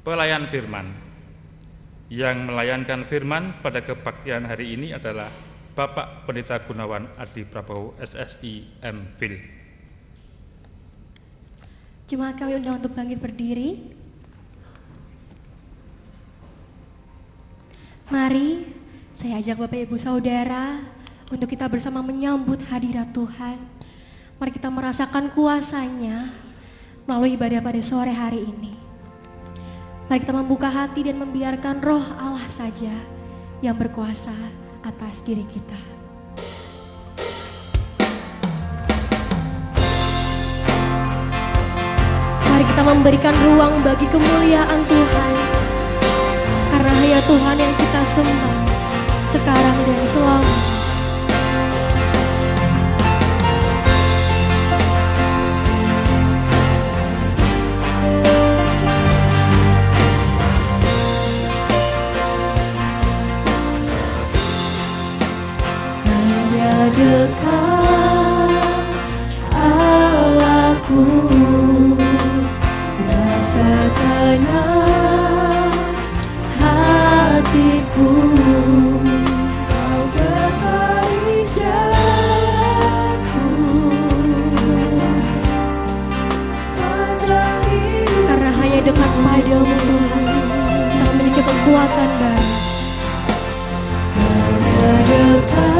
pelayan firman. Yang melayankan firman pada kebaktian hari ini adalah Bapak Pendeta Gunawan Adi Prabowo, SSI MPhil. Jemaat kami undang untuk bangkit berdiri. Mari saya ajak Bapak Ibu Saudara untuk kita bersama menyambut hadirat Tuhan. Mari kita merasakan kuasa-Nya melalui ibadah pada sore hari ini. Mari kita membuka hati dan membiarkan Roh Allah saja yang berkuasa atas diri kita. Mari kita memberikan ruang bagi kemuliaan Tuhan, karena hanya Tuhan yang kita sembah sekarang dan selamanya. Dekat Allahku, rasa tenang hatiku, Kau sertai jalanku sepanjang hidup. Karena hanya dekat padamu Tuhan, kita memiliki kekuatan baru. Hanya dekat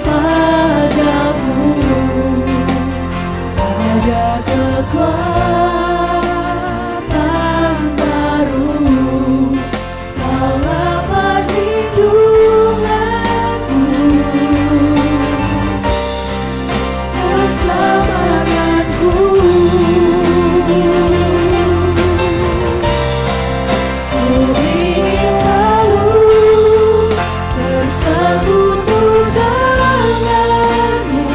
padamu ada kekuatan baru, Kaulah perlindunganku, keselamatanku. Ku ingin selalu bersekutu denganmu,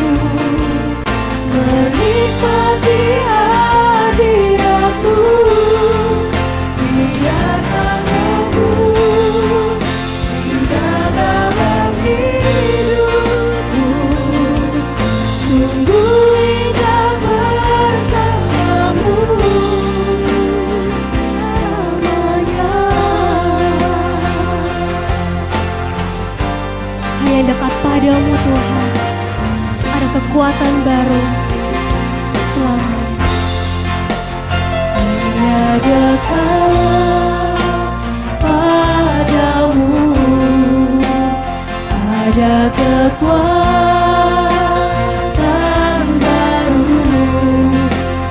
menikmati hadirat-Mu, biarkan Roh-Mu tinggal dalam hidupku. Sungguh indah bersamamu selamanya. Hanya dekat padamu Tuhan ada kekuatan baru selamanya. Hanya dekat padamu ada kekuatan baru,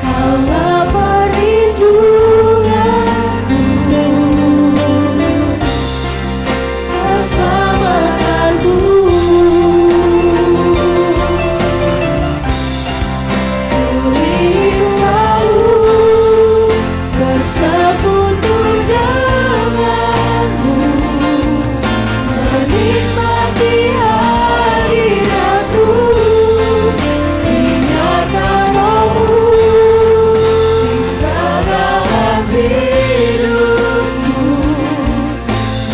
Kaulah perlindunganku, keselamatanku. Ku ingin selalu bersekutu denganmu, menikmati hadirat-Mu, biarkan Roh-Mu tinggal dalam hidupku.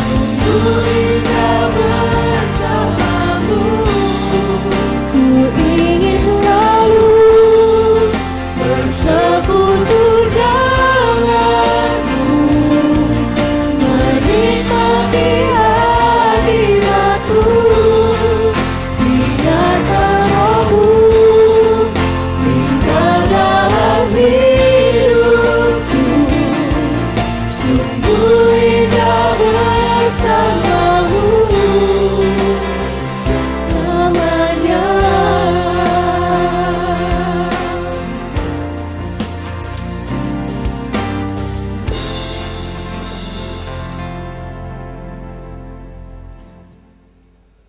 Sungguh indah bersamamu. Ku ingin selalu bersekutu denganmu, menikmati hadirat-Mu, biarkan Roh-Mu tinggal dalam hidupku. Sungguh indah bersamamu selamanya.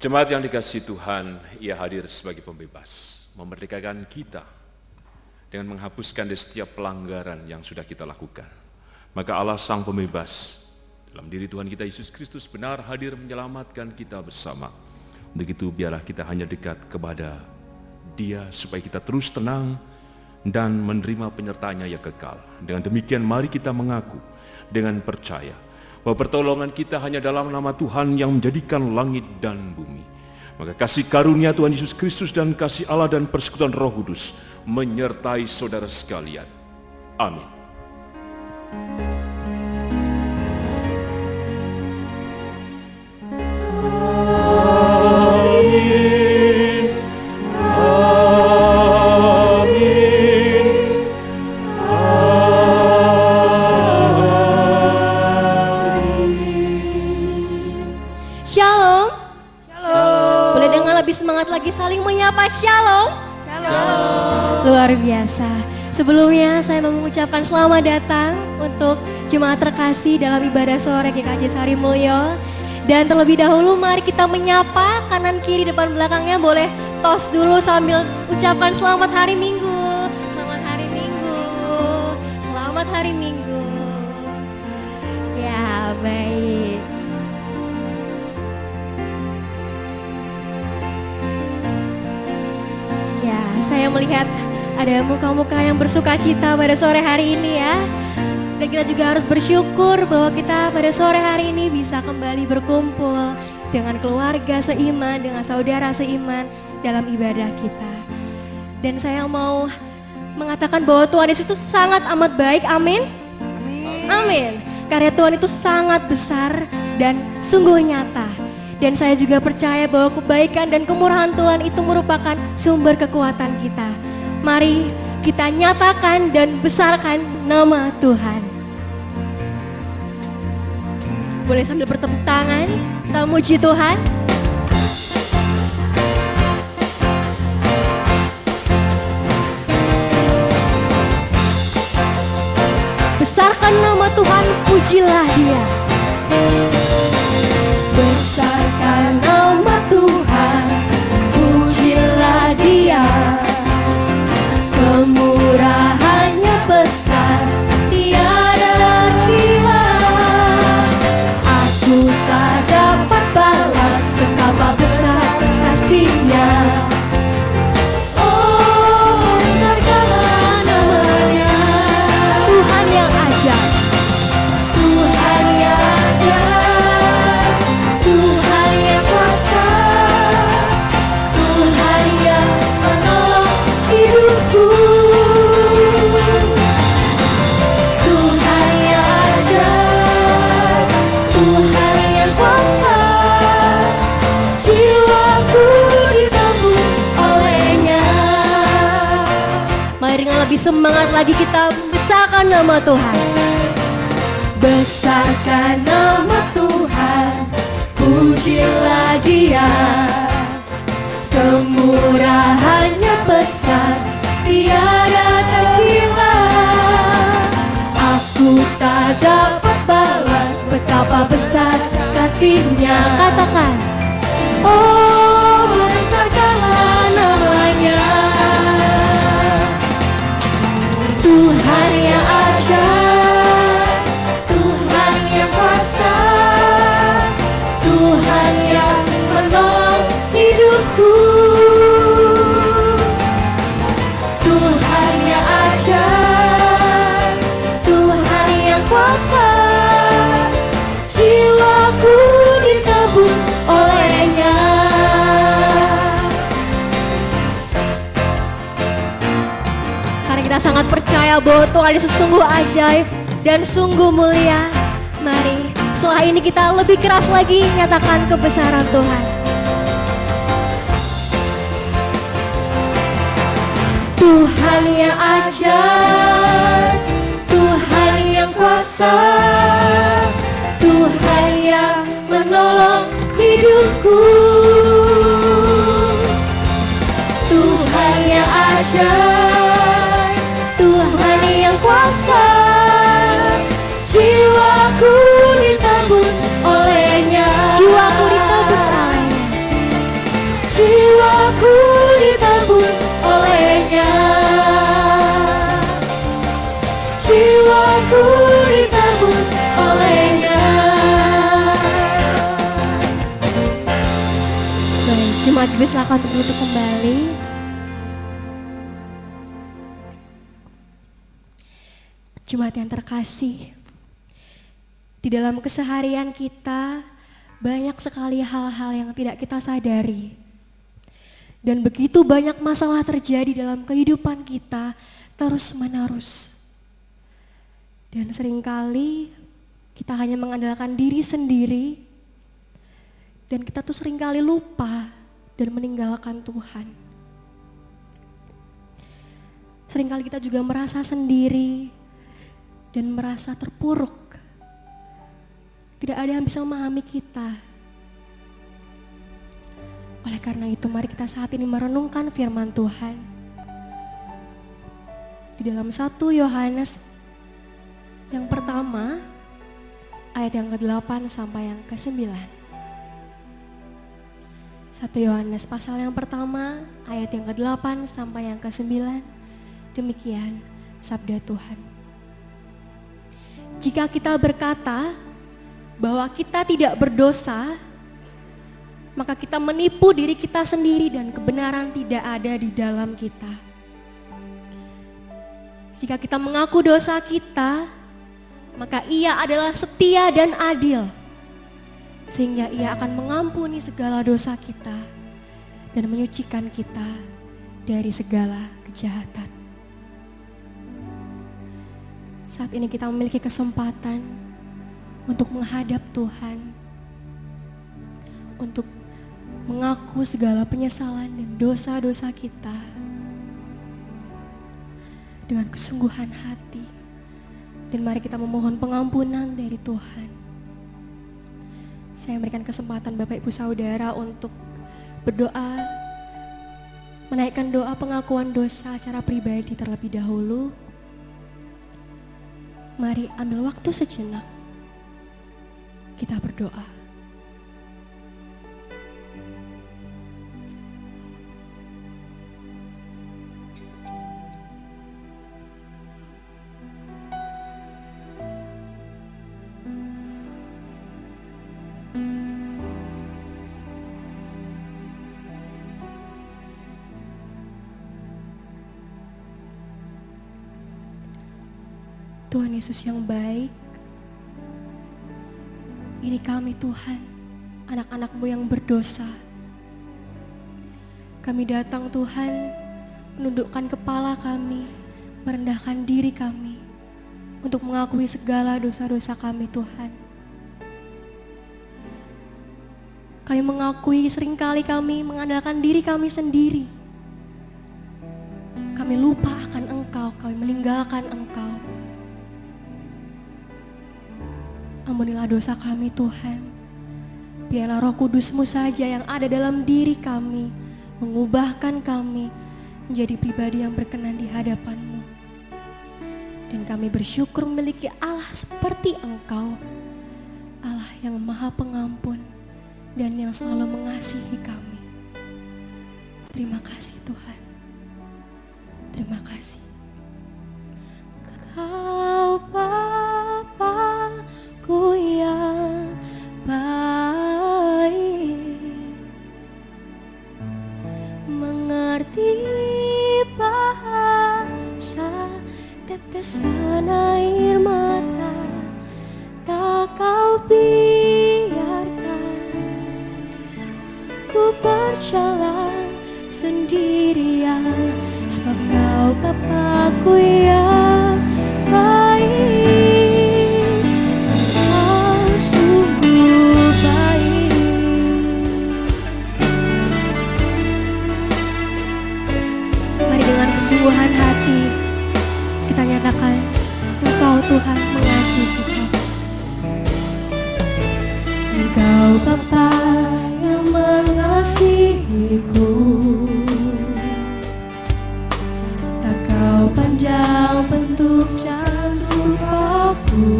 Jemaat yang dikasihi Tuhan, Ia hadir sebagai pembebas, memerdekakan kita dengan menghapuskan dari setiap pelanggaran yang sudah kita lakukan. Maka Allah Sang Pembebas dalam diri Tuhan kita Yesus Kristus benar hadir menyelamatkan kita bersama. Untuk itu biarlah kita hanya dekat kepada Dia supaya kita terus tenang dan menerima penyertaannya yang kekal. Dengan demikian mari kita mengaku dengan percaya bahwa pertolongan kita hanya dalam nama Tuhan yang menjadikan langit dan bumi. Maka kasih karunia Tuhan Yesus Kristus dan kasih Allah dan persekutuan Roh Kudus menyertai saudara sekalian. Amin. Shalom. Boleh dengan lebih semangat lagi saling menyapa shalom. Luar biasa. Sebelumnya saya mau mengucapkan selamat datang untuk jemaat terkasih dalam ibadah sore GKJ Sari Mulyo. Dan terlebih dahulu mari kita menyapa kanan kiri depan belakangnya, boleh tos dulu sambil ucapkan selamat hari Minggu. Selamat hari Minggu. Selamat hari Minggu. Ya, baik. Ya, saya melihat ada muka-muka yang bersuka cita pada sore hari ini ya. Dan kita juga harus bersyukur bahwa kita pada sore hari ini bisa kembali berkumpul dengan keluarga seiman, dengan saudara seiman dalam ibadah kita. Dan saya mau mengatakan bahwa Tuhan Yesus itu sangat amat baik, amin? Amin. Karya Tuhan itu sangat besar dan sungguh nyata. Dan saya juga percaya bahwa kebaikan dan kemurahan Tuhan itu merupakan sumber kekuatan kita. Mari kita nyatakan dan besarkan nama Tuhan. Boleh sambil bertepuk tangan, kita muji Tuhan. Besarkan nama Tuhan, pujilah Dia. Besarkan nama Tuhan, pujilah Dia. Kemurahannya besar, tiada kira. Aku tak dapat balas betapa besar kasih-Nya. Oh, besarkanlah namanya. Tuhan yang ajaib, Tuhan yang ajaib, Tuhan yang kuasa, Tuhan yang menolong hidupku. Tuhan yang ajaib, Tuhan yang kuasa, jiwaku ditebus oleh-Nya. Mari dengan lebih semangat lagi kita besarkan nama Tuhan. Besarkan nama Tuhan, pujilah Dia. Kemurahannya besar, tiada terkira. Aku tak dapat balas betapa besar kasih-Nya. Katakan, oh besarkanlah namanya. Tuhan yang ajaib, Tuhan yang kuasa, Tuhan yang menolong hidupku. Tuhan yang ajaib, Tuhan yang kuasa, jiwaku ditebus oleh-Nya. Karena kita sangat percaya bahwa Tuhan Yesus sungguh ajaib dan sungguh mulia. Mari setelah ini kita lebih keras lagi nyatakan kebesaran Tuhan. Tuhan yang ajaib, Tuhan yang kuasa, Tuhan yang menolong hidupku. Tuhan yang ajaib, Tuhan yang kuasa, jiwaku ditebus oleh-Nya. Jiwaku ditebus oleh-Nya. Jiwaku ditebus oleh-Nya. Jiwaku ditebus oleh-Nya. Baik, jemaat silakan untuk duduk kembali. Jemaat yang terkasih, di dalam keseharian kita banyak sekali hal-hal yang tidak kita sadari. Dan begitu banyak masalah terjadi dalam kehidupan kita terus-menerus. Dan seringkali kita hanya mengandalkan diri sendiri, dan kita tuh seringkali lupa dan meninggalkan Tuhan. Seringkali kita juga merasa sendiri dan merasa terpuruk. Tidak ada yang bisa memahami kita. Oleh karena itu, mari kita saat ini merenungkan firman Tuhan. Di dalam 1 Yohanes yang pertama, ayat yang ke-8 sampai yang ke-9. 1 Yohanes pasal yang pertama, ayat yang ke-8 sampai yang ke-9. Demikian sabda Tuhan. Jika kita berkata bahwa kita tidak berdosa, maka kita menipu diri kita sendiri dan kebenaran tidak ada di dalam kita. Jika kita mengaku dosa kita, maka Ia adalah setia dan adil, sehingga Ia akan mengampuni segala dosa kita dan menyucikan kita dari segala kejahatan. Saat ini kita memiliki kesempatan untuk menghadap Tuhan, untuk mengaku segala penyesalan dan dosa-dosa kita dengan kesungguhan hati. Dan mari kita memohon pengampunan dari Tuhan. Saya memberikan kesempatan Bapak Ibu Saudara untuk berdoa, menaikkan doa pengakuan dosa secara pribadi terlebih dahulu. Mari ambil waktu sejenak, kita berdoa. Tuhan Yesus yang baik, ini kami Tuhan, anak-anak-Mu yang berdosa. Kami datang Tuhan, menundukkan kepala kami, merendahkan diri kami, untuk mengakui segala dosa-dosa kami Tuhan. Kami mengakui seringkali kami mengandalkan diri kami sendiri. Kami lupa akan Engkau, kami meninggalkan Engkau. Ampunilah dosa kami Tuhan. Biarlah Roh Kudus-Mu saja yang ada dalam diri kami, mengubahkan kami menjadi pribadi yang berkenan di hadapan-Mu. Dan kami bersyukur memiliki Allah seperti Engkau, Allah yang Maha Pengampun dan yang selalu mengasihi kami. Terima kasih Tuhan. Terima kasih. Kau Bapa-Ku yang baik, mengerti bahasa tetesan air mata, tak Kau biarkan ku berjalan sendirian, sebab Kau Bapa-Ku yang baik. Kesungguhan hati kita nyatakan Engkau Tuhan mengasihi kita. Engkau Bapa yang mengasihiku, tak Kau panjang bentuk dan rupaku.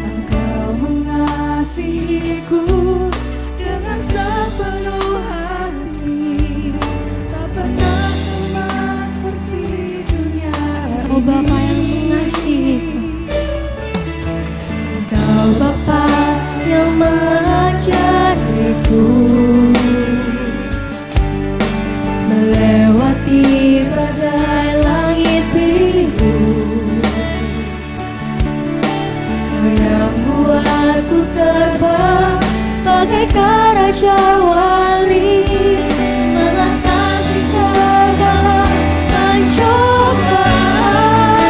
Engkau mengasihiku dengan sepenuh hati. Engkau Bapa yang mengasihiku, Engkau Bapa yang mengajariku melewati badai langit biru. Kau yang buatku terbang bagaikan raja wali, mengatasi segala pencobaan.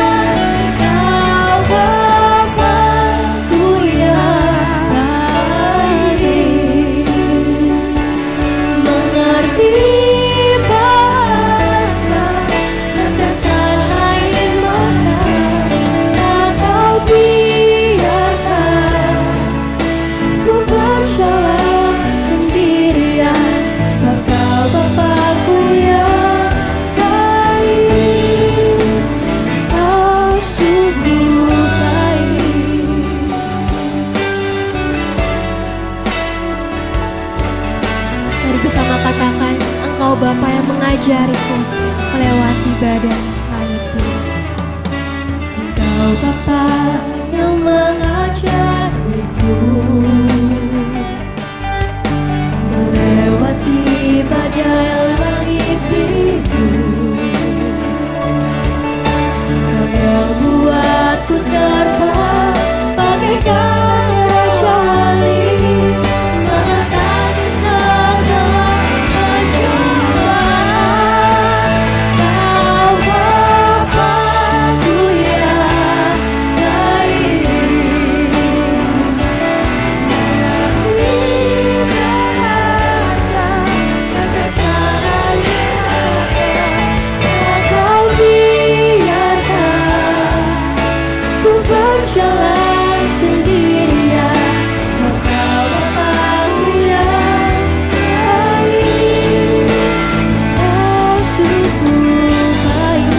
mengajariku melewati badan langit biru. Engkau Bapa yang mengajariku melewati badai langit biru. Kau yang buatku terbang bagaikan raja Ali, mengatasi segala pencobaan. Kau Bapa-Ku yang baik, merasa kebesaran Kau biarkan ku berjalan sendirian, sebab Kau Bapa-Ku yang baik. Kau sungguh baik.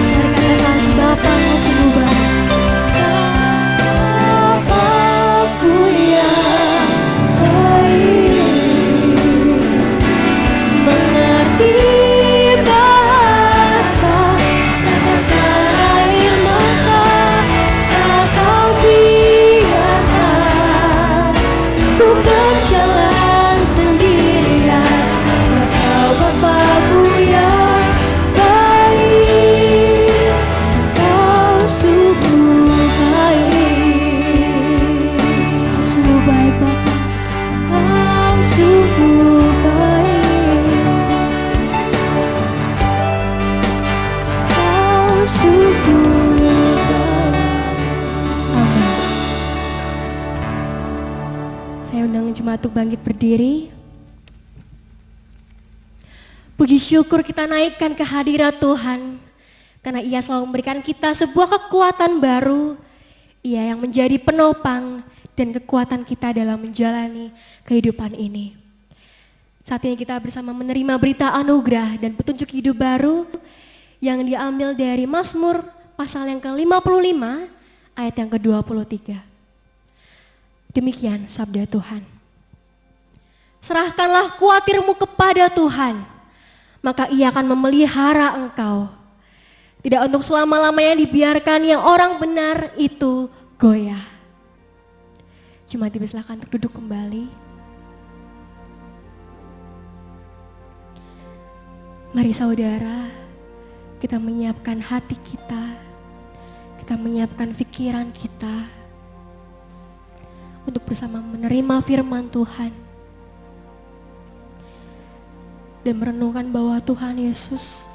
Mari katakan, Bapa, Kau sungguh baik. Bapa-Ku yang baik, mengerti bahasa tetesan air mata. Kau biarkan ku berjalan sendirian, sebab Kau Bapa-Ku yang baik. Kau sungguh baik, sungguh baik Bapa. Kau sungguh baik, Kau sungguh baik. Amin. Saya undang jemaat untuk bangkit berdiri. Puji syukur kita naikkan ke hadirat Tuhan, karena Ia selalu memberikan kita sebuah kekuatan baru. Ia yang menjadi penopang dan kekuatan kita dalam menjalani kehidupan ini. Saat ini kita bersama menerima berita anugerah dan petunjuk hidup baru yang diambil dari Mazmur pasal yang ke-55 ayat yang ke-23. Demikian sabda Tuhan. Serahkanlah khawatirmu kepada Tuhan, maka Ia akan memelihara engkau. Tidak untuk selama-lamanya dibiarkan yang orang benar itu goyah. Jemaat dipersilakan untuk duduk kembali. Mari saudara, kita menyiapkan hati kita menyiapkan pikiran kita untuk bersama menerima firman Tuhan dan merenungkan bahwa Tuhan Yesus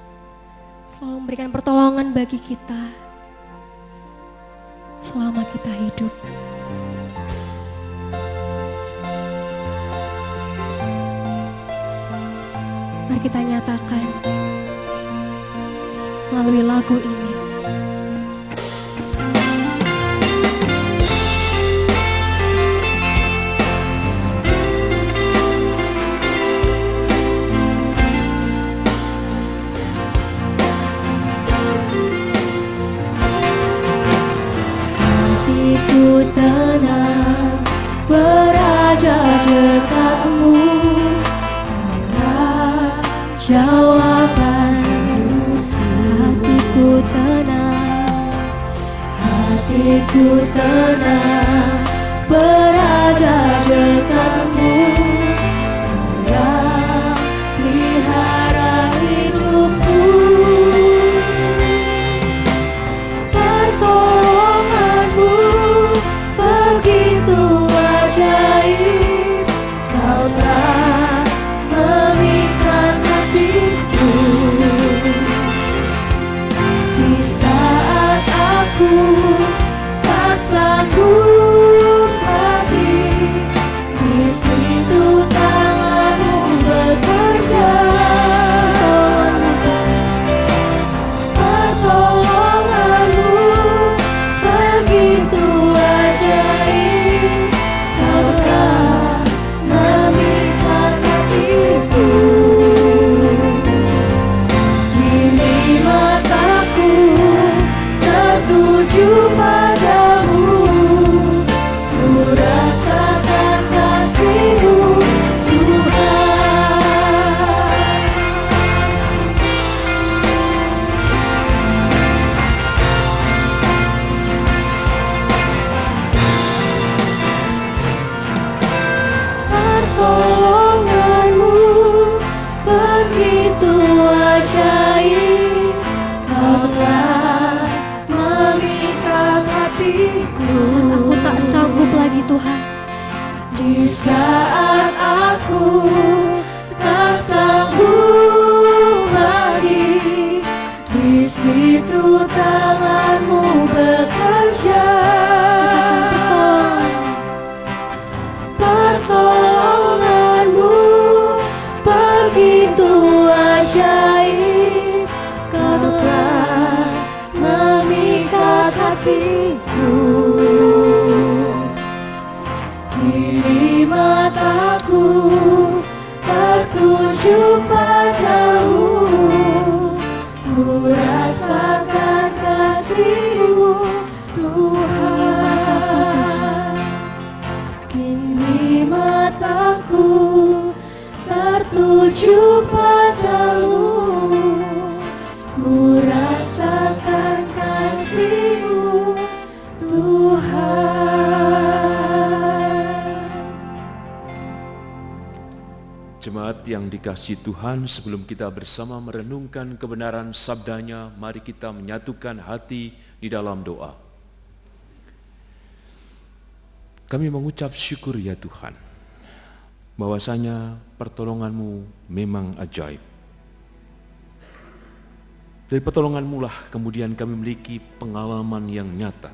selalu memberikan pertolongan bagi kita selama kita hidup. Mari kita nyatakan melalui lagu ini. Hatiku tenang berada dekatmu, jawaban hatiku tenang berada dekatmu, yang pelihara hidupku. Pertolonganmu begitu ajaib, Kau telah memikat hatiku. Di saat aku tak sanggup Saat aku tak sanggup lagi Tuhan. Di saat aku tak sanggup lagi, di situ tangan-Mu bekerja. Pertolongan-Mu begitu ajaib, Kau telah memikat hatiku. Kini mataku tertuju padamu, ku rasakan kasih-Mu Tuhan. Kini mataku tertuju padamu, ku rasakan kasih-Mu Tuhan. Jemaat yang dikasihi Tuhan, sebelum kita bersama merenungkan kebenaran sabdanya, mari kita menyatukan hati di dalam doa. Kami mengucap syukur ya Tuhan, bahwasanya pertolongan-Mu memang ajaib. Dari pertolongan-Mu lah kemudian kami memiliki pengalaman yang nyata,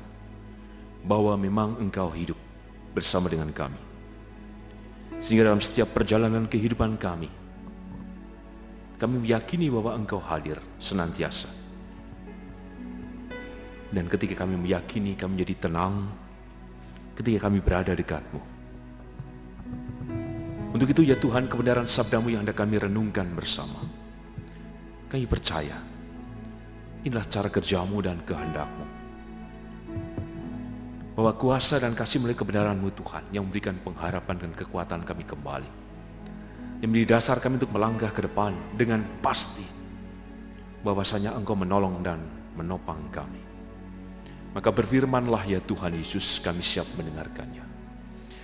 bahwa memang Engkau hidup bersama dengan kami. Sehingga dalam setiap perjalanan kehidupan kami meyakini bahwa Engkau hadir senantiasa. Dan ketika kami meyakini, kami menjadi tenang ketika kami berada dekat-Mu. Untuk itu ya Tuhan, kebenaran sabda-Mu yang hendak kami renungkan bersama, kami percaya inilah cara kerja-Mu dan kehendak-Mu, bahwa kuasa dan kasih melalui kebenaran-Mu Tuhan yang memberikan pengharapan dan kekuatan kami kembali, yang menjadi dasar kami untuk melangkah ke depan dengan pasti bahwasanya Engkau menolong dan menopang kami. Maka berfirmanlah ya Tuhan Yesus, kami siap mendengarkannya.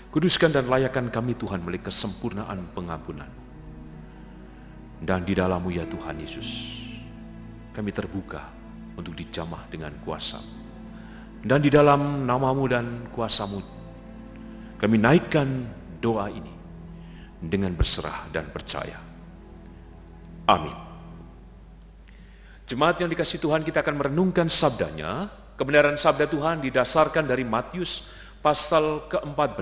Kuduskan dan layakkan kami Tuhan melalui kesempurnaan pengampunan-Mu. Dan di dalam-Mu ya Tuhan Yesus, kami terbuka untuk dijamah dengan kuasa-Mu. Dan di dalam nama-Mu dan kuasa-Mu, kami naikkan doa ini dengan berserah dan percaya. Amin. Jemaat yang dikasihi Tuhan, kita akan merenungkan sabdanya. Kebenaran sabda Tuhan didasarkan dari Matius pasal ke-14,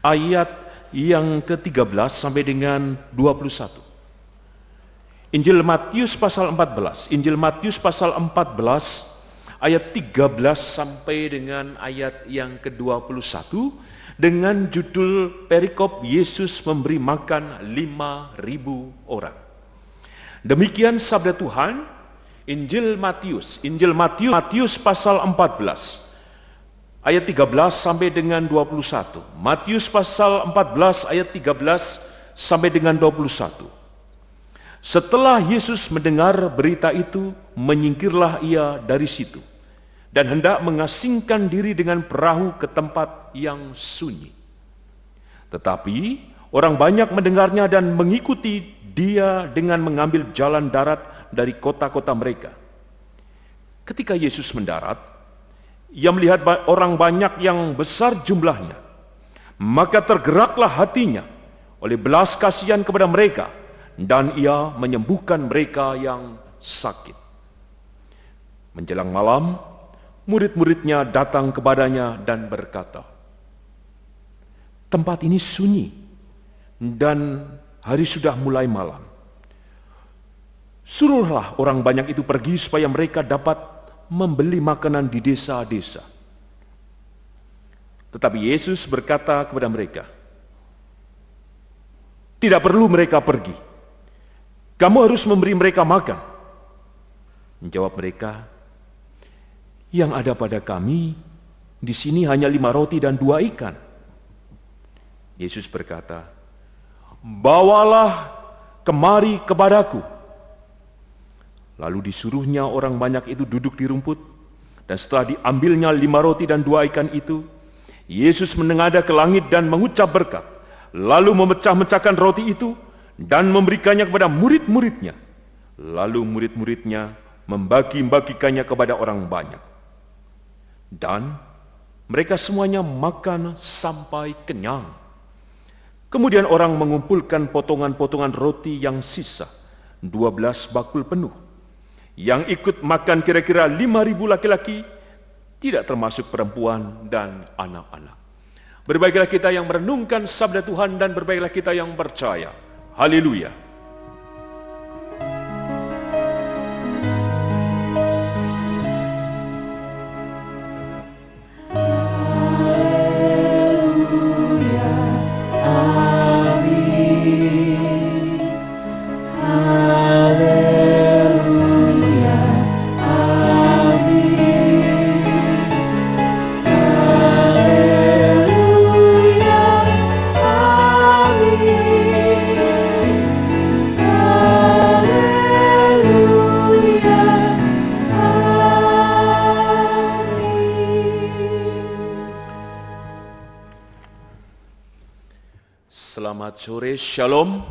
ayat yang ke-13 sampai dengan 21. Injil Matius pasal 14, Injil Matius pasal 14, ayat 13 sampai dengan ayat yang ke-21 dengan judul perikop Yesus memberi makan 5.000 orang. Demikian sabda Tuhan. Injil Matius pasal 14 ayat 13 sampai dengan 21. Matius pasal 14 ayat 13 sampai dengan 21. Setelah Yesus mendengar berita itu, menyingkirlah ia dari situ dan hendak mengasingkan diri dengan perahu ke tempat yang sunyi. Tetapi orang banyak mendengarnya dan mengikuti dia dengan mengambil jalan darat dari kota-kota mereka. Ketika Yesus mendarat, ia melihat orang banyak yang besar jumlahnya, maka tergeraklah hatinya oleh belas kasihan kepada mereka, dan ia menyembuhkan mereka yang sakit. Menjelang malam, murid-muridnya datang kepadanya dan berkata, "Tempat ini sunyi dan hari sudah mulai malam. Suruhlah orang banyak itu pergi supaya mereka dapat membeli makanan di desa-desa." Tetapi Yesus berkata kepada mereka, "Tidak perlu mereka pergi. Kamu harus memberi mereka makan." Menjawab mereka, "Yang ada pada kami di sini hanya 5 roti dan 2 ikan." Yesus berkata, "Bawalah kemari kepadaku." Lalu disuruhnya orang banyak itu duduk di rumput, dan setelah diambilnya 5 roti dan 2 ikan itu, Yesus menengadah ke langit dan mengucap berkat, lalu memecah-mecahkan roti itu dan memberikannya kepada murid-muridnya. Lalu murid-muridnya membagi-bagikannya kepada orang banyak. Dan Mereka semuanya makan sampai kenyang. Kemudian orang mengumpulkan potongan-potongan roti yang sisa, 12 bakul penuh. Yang ikut makan kira-kira 5.000 laki-laki, tidak termasuk perempuan dan anak-anak. Berbahagialah kita yang merenungkan sabda Tuhan dan berbahagialah kita yang percaya. Haleluya. Selamat sore, Shalom.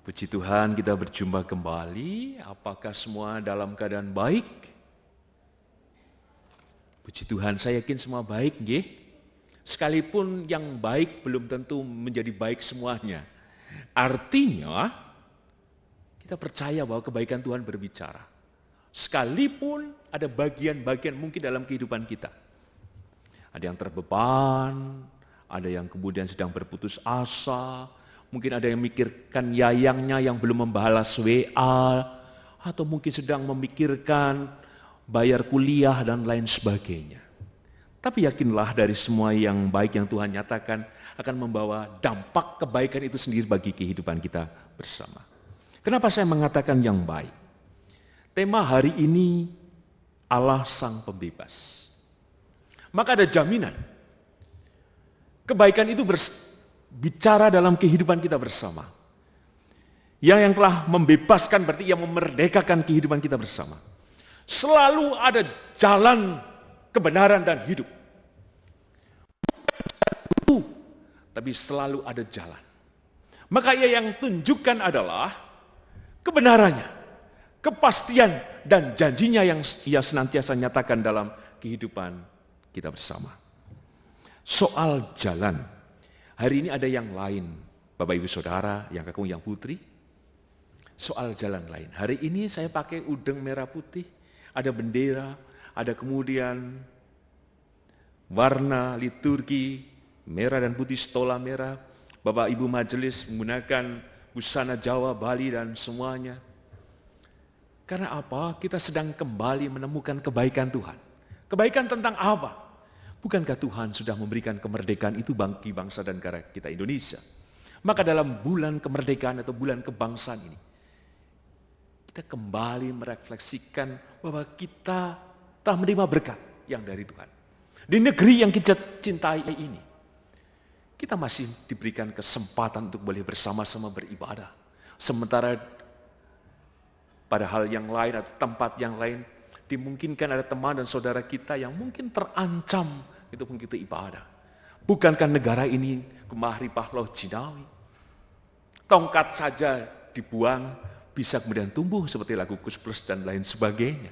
Puji Tuhan, kita berjumpa kembali. Apakah semua dalam keadaan baik? Puji Tuhan, saya yakin semua baik, nggih. Sekalipun yang baik belum tentu menjadi baik semuanya. Artinya, kita percaya bahwa kebaikan Tuhan berbicara. Sekalipun ada bagian-bagian mungkin dalam kehidupan kita. Ada yang terbeban, ada yang kemudian sedang berputus asa, mungkin ada yang memikirkan yayangnya yang belum membalas WA, atau mungkin sedang memikirkan bayar kuliah dan lain sebagainya. Tapi yakinlah dari semua yang baik yang Tuhan nyatakan akan membawa dampak kebaikan itu sendiri bagi kehidupan kita bersama. Kenapa saya mengatakan yang baik? Tema hari ini Allah Sang Pembebas. Maka ada jaminan. Kebaikan itu bicara dalam kehidupan kita bersama. Yang telah membebaskan berarti yang memerdekakan kehidupan kita bersama. Selalu ada jalan kebenaran dan hidup. Bukan tapi selalu ada jalan. Maka yang tunjukkan adalah kebenarannya, kepastian dan janjinya yang ia senantiasa nyatakan dalam kehidupan kita bersama. Soal jalan, hari ini ada yang lain, Bapak Ibu Saudara, yang kakung, yang putri. Soal jalan lain, hari ini saya pakai udeng merah putih, ada bendera, ada kemudian warna liturgi merah dan putih, stola merah. Bapak Ibu majelis menggunakan busana Jawa, Bali dan semuanya. Karena apa? Kita sedang kembali menemukan kebaikan Tuhan. Kebaikan tentang apa? Bukankah Tuhan sudah memberikan kemerdekaan itu bagi bangsa dan negara kita Indonesia? Maka dalam bulan kemerdekaan atau bulan kebangsaan ini, kita kembali merefleksikan bahwa kita telah menerima berkat yang dari Tuhan. Di negeri yang kita cintai ini, kita masih diberikan kesempatan untuk boleh bersama-sama beribadah. Sementara pada hal yang lain atau tempat yang lain, dimungkinkan ada teman dan saudara kita yang mungkin terancam itu mengikuti ibadah. Bukankah negara ini Gemah Ripah Loh Jinawi? Tongkat saja dibuang, bisa kemudian tumbuh seperti lagu Kus Plus dan lain sebagainya.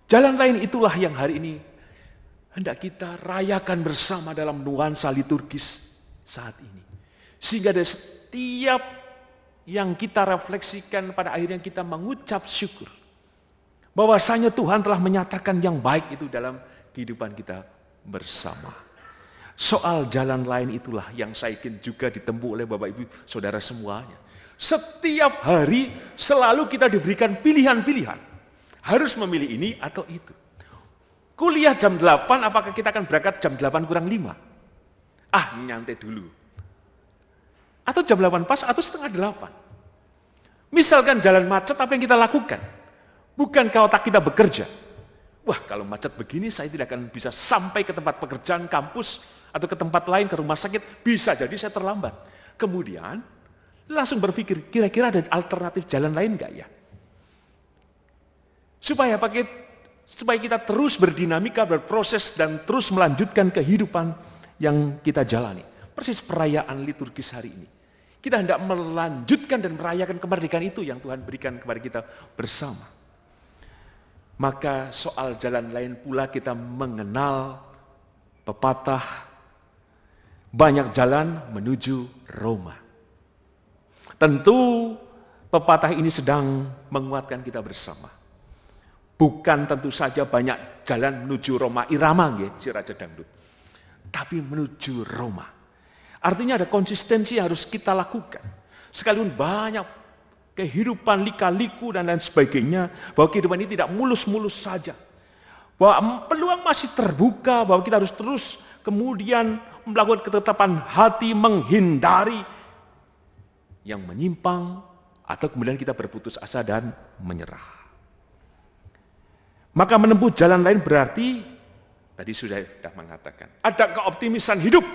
Jalan lain itulah yang hari ini hendak kita rayakan bersama dalam nuansa liturgis saat ini. Sehingga dari setiap yang kita refleksikan pada akhirnya kita mengucap syukur. Bahwasanya Tuhan telah menyatakan yang baik itu dalam kehidupan kita bersama. Soal jalan lain itulah yang saya yakin juga ditempuh oleh Bapak Ibu Saudara semuanya. Setiap hari selalu kita diberikan pilihan-pilihan. Harus memilih ini atau itu. Kuliah jam 8, apakah kita akan berangkat jam 8 kurang 5? Nyantai dulu. Atau jam 8 pas atau setengah 8. Misalkan jalan macet, apa yang kita lakukan? Bukankah otak kita bekerja? Wah, kalau macet begini saya tidak akan bisa sampai ke tempat pekerjaan, kampus, atau ke tempat lain, ke rumah sakit. Bisa jadi saya terlambat. Kemudian langsung berpikir, kira-kira ada alternatif jalan lain enggak ya? Supaya kita terus berdinamika, berproses, dan terus melanjutkan kehidupan yang kita jalani. Persis perayaan liturgis hari ini. Kita hendak melanjutkan dan merayakan kemerdekaan itu yang Tuhan berikan kepada kita bersama. Maka soal jalan lain pula kita mengenal pepatah banyak jalan menuju Roma. Tentu pepatah ini sedang menguatkan kita bersama. Bukan tentu saja banyak jalan menuju Roma Irama nggih, si Raja Dangdut. Tapi menuju Roma. Artinya ada konsistensi yang harus kita lakukan. Sekalipun banyak kehidupan lika-liku dan lain sebagainya, bahwa kehidupan ini tidak mulus-mulus saja. Bahwa peluang masih terbuka, bahwa kita harus terus kemudian melakukan ketetapan hati, menghindari yang menyimpang, atau kemudian kita berputus asa dan menyerah. Maka menempuh jalan lain berarti, tadi sudah mengatakan, ada keoptimisan hidup,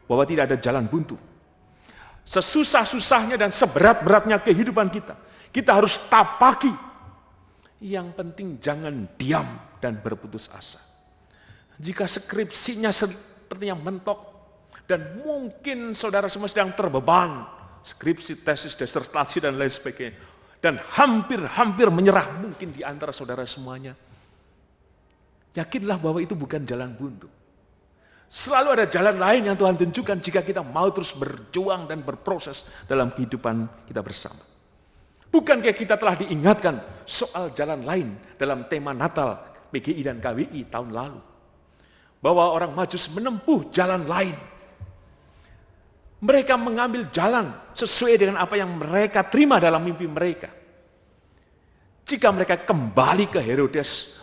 bahwa tidak ada jalan buntu. Sesusah-susahnya dan seberat-beratnya kehidupan kita, kita harus tapaki. Yang penting jangan diam dan berputus asa. Jika skripsinya sepertinya mentok, dan mungkin saudara semua sedang terbeban, skripsi, tesis, disertasi, dan lain sebagainya, dan hampir-hampir menyerah mungkin di antara saudara semuanya, yakinlah bahwa itu bukan jalan buntu. Selalu ada jalan lain yang Tuhan tunjukkan jika kita mau terus berjuang dan berproses dalam kehidupan kita bersama. Bukankah kita telah diingatkan soal jalan lain dalam tema Natal PGI dan KWI tahun lalu? Bahwa orang Majus menempuh jalan lain. Mereka mengambil jalan sesuai dengan apa yang mereka terima dalam mimpi mereka. Jika mereka kembali ke Herodes,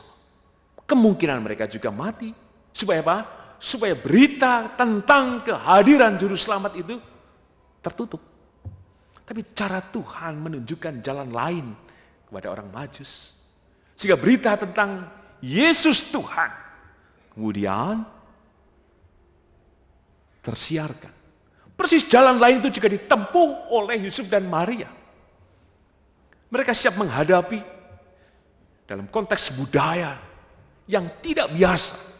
kemungkinan mereka juga mati. Supaya apa? Supaya berita tentang kehadiran Juru Selamat itu tertutup. Tapi cara Tuhan menunjukkan jalan lain kepada orang Majus. Sehingga berita tentang Yesus Tuhan kemudian tersiarkan. Persis jalan lain itu juga ditempuh oleh Yusuf dan Maria. Mereka siap menghadapi dalam konteks budaya yang tidak biasa.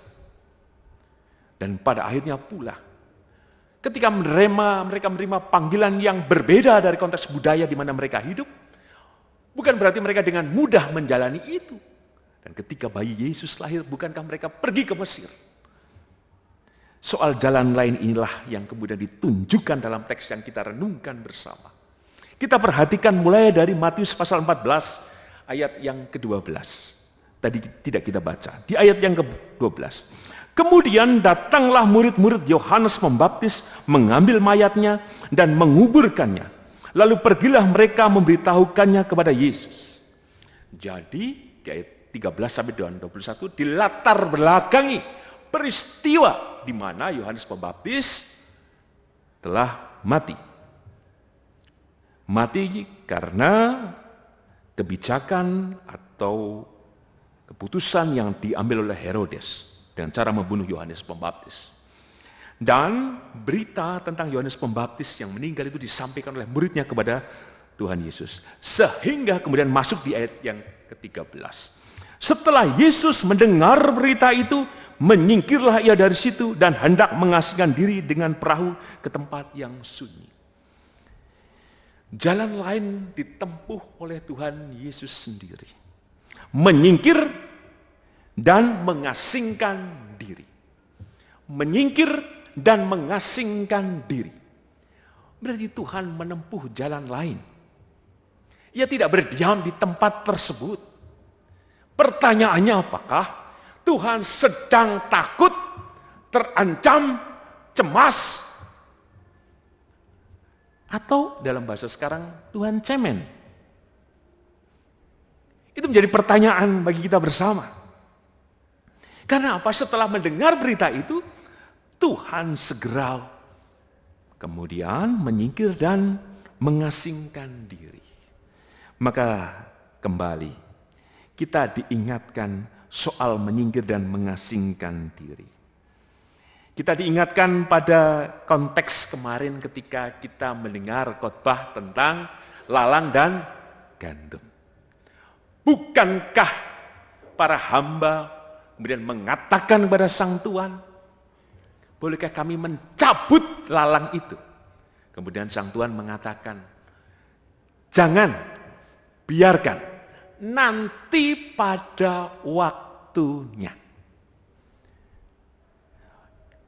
Dan pada akhirnya pula, ketika mereka menerima panggilan yang berbeda dari konteks budaya di mana mereka hidup, bukan berarti mereka dengan mudah menjalani itu. Dan ketika bayi Yesus lahir, bukankah mereka pergi ke Mesir? Soal jalan lain inilah yang kemudian ditunjukkan dalam teks yang kita renungkan bersama. Kita perhatikan mulai dari Matius pasal 14 ayat yang ke-12. Tadi tidak kita baca. Di ayat yang ke-12. Kemudian datanglah murid-murid Yohanes Pembaptis mengambil mayatnya dan menguburkannya. Lalu pergilah mereka memberitahukannya kepada Yesus. Jadi di ayat 13 sampai 21 dilatar belakangi peristiwa di mana Yohanes Pembaptis telah mati. Mati karena kebijakan atau keputusan yang diambil oleh Herodes dengan cara membunuh Yohanes Pembaptis. Dan berita tentang Yohanes Pembaptis yang meninggal itu disampaikan oleh muridnya kepada Tuhan Yesus. Sehingga kemudian masuk di ayat yang ke-13. Setelah Yesus mendengar berita itu, menyingkirlah ia dari situ dan hendak mengasingkan diri dengan perahu ke tempat yang sunyi. Jalan lain ditempuh oleh Tuhan Yesus sendiri. Menyingkir dan mengasingkan diri. Menyingkir dan mengasingkan diri. Berarti Tuhan menempuh jalan lain. Ia tidak berdiam di tempat tersebut. Pertanyaannya apakah Tuhan sedang takut, terancam, cemas, atau dalam bahasa sekarang Tuhan cemen? Itu menjadi pertanyaan bagi kita bersama. Karena apa? Setelah mendengar berita itu, Tuhan segera kemudian menyingkir dan mengasingkan diri. Maka kembali, kita diingatkan soal menyingkir dan mengasingkan diri. Kita diingatkan pada konteks kemarin ketika kita mendengar khotbah tentang lalang dan gandum. Bukankah para hamba kemudian mengatakan kepada Sang Tuhan, bolehkah kami mencabut lalang itu? Kemudian Sang Tuhan mengatakan, jangan, biarkan, nanti pada waktunya.